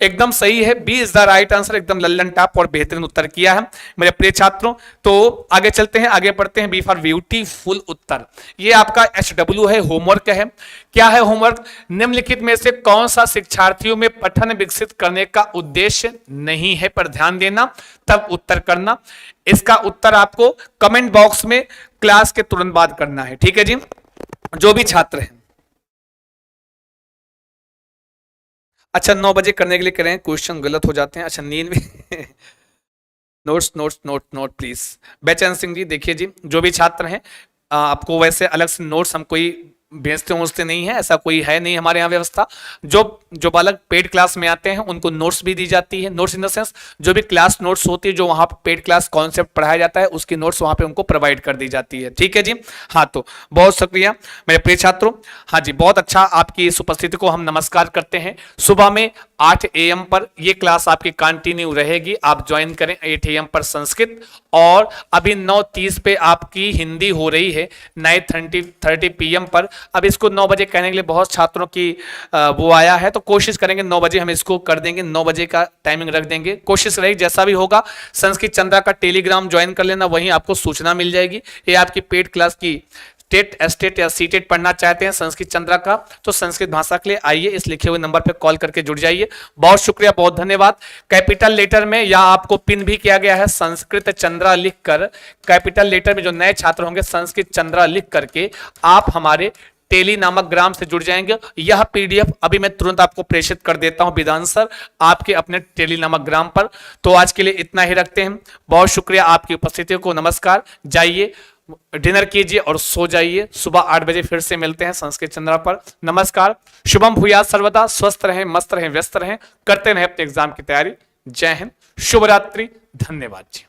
एकदम सही है, B is the right answer. एकदम लल्लन टॉप और बेहतरीन उत्तर किया है मेरे प्रिय छात्रों। तो आगे चलते हैं, आगे पढ़ते हैं। बी फॉर ब्यूटीफुल उत्तर, ये आपका HW है, होमवर्क है। क्या है होमवर्क, निम्नलिखित में से कौन सा शिक्षार्थियों में पठन विकसित करने का उद्देश्य नहीं है, पर ध्यान देना तब उत्तर करना। इसका उत्तर आपको कमेंट बॉक्स में क्लास के तुरंत बाद करना है। ठीक है जी, जो भी छात्र हैं। अच्छा 9 बजे करने के लिए करें, क्वेश्चन गलत हो जाते हैं। अच्छा नींद में notes notes note note please. बेचैन सिंह जी देखिए जी, जो भी छात्र हैं आपको वैसे अलग से नोट्स हम कोई भेजते नहीं है, ऐसा कोई है नहीं हमारे यहाँ व्यवस्था। जो बालक पेड क्लास में आते हैं उनको नोट्स भी दी जाती है। नोट्स इन द सेंस जो भी क्लास नोट्स होती है, जो वहाँ पे पेड क्लास कॉन्सेप्ट पढ़ाया जाता है उसकी नोट्स वहाँ पे उनको प्रोवाइड कर दी जाती है। ठीक है जी, हाँ तो बहुत शुक्रिया मेरे प्रिय छात्रों। हाँ जी, बहुत अच्छा, आपकी इस उपस्थिति को हम नमस्कार करते हैं। सुबह में 8 AM पर ये क्लास आपकी कंटिन्यू रहेगी, आप ज्वाइन करें 8 AM पर संस्कृत। और अभी 9:30 पे आपकी हिंदी हो रही है 9:30 PM पर। अब इसको 9 बजे कहने के लिए बहुत छात्रों की वो आया है, तो कोशिश करेंगे 9 बजे हम इसको कर देंगे, 9 बजे का टाइमिंग रख देंगे। कोशिश रहेगी जैसा भी होगा। संस्कृत चंद्रा का टेलीग्राम ज्वाइन कर लेना, वहीं आपको सूचना मिल जाएगी। ये आपकी पेड क्लास की टेट एस्टेट या सीटेट पढ़ना चाहते हैं संस्कृत चंद्रा का, तो संस्कृत भाषा के लिए आइए, इस लिखे हुए नंबर पर कॉल करके जुड़ जाइए। बहुत शुक्रिया, बहुत धन्यवाद। कैपिटल लेटर में या आपको पिन भी किया गया है संस्कृत चंद्रा लिखकर, कैपिटल लेटर में जो नए छात्र होंगे संस्कृत चंद्रा लिख करके आप हमारे टेली नामक ग्राम से जुड़ जाएंगे। यह PDF अभी मैं तुरंत आपको प्रेषित कर देता हूं विधान सर आपके अपने टेली नामक ग्राम पर। तो आज के लिए इतना ही रखते हैं, बहुत शुक्रिया आपकी उपस्थिति को, नमस्कार। जाइए डिनर कीजिए और सो जाइए। सुबह 8 बजे फिर से मिलते हैं संस्कृत चंद्रा पर। नमस्कार, शुभम भूयात सर्वदा, स्वस्थ रहें, मस्त रहें, व्यस्त रहें, करते रहें अपने एग्जाम की तैयारी। जय हिंद, शुभ रात्रि, धन्यवाद जी।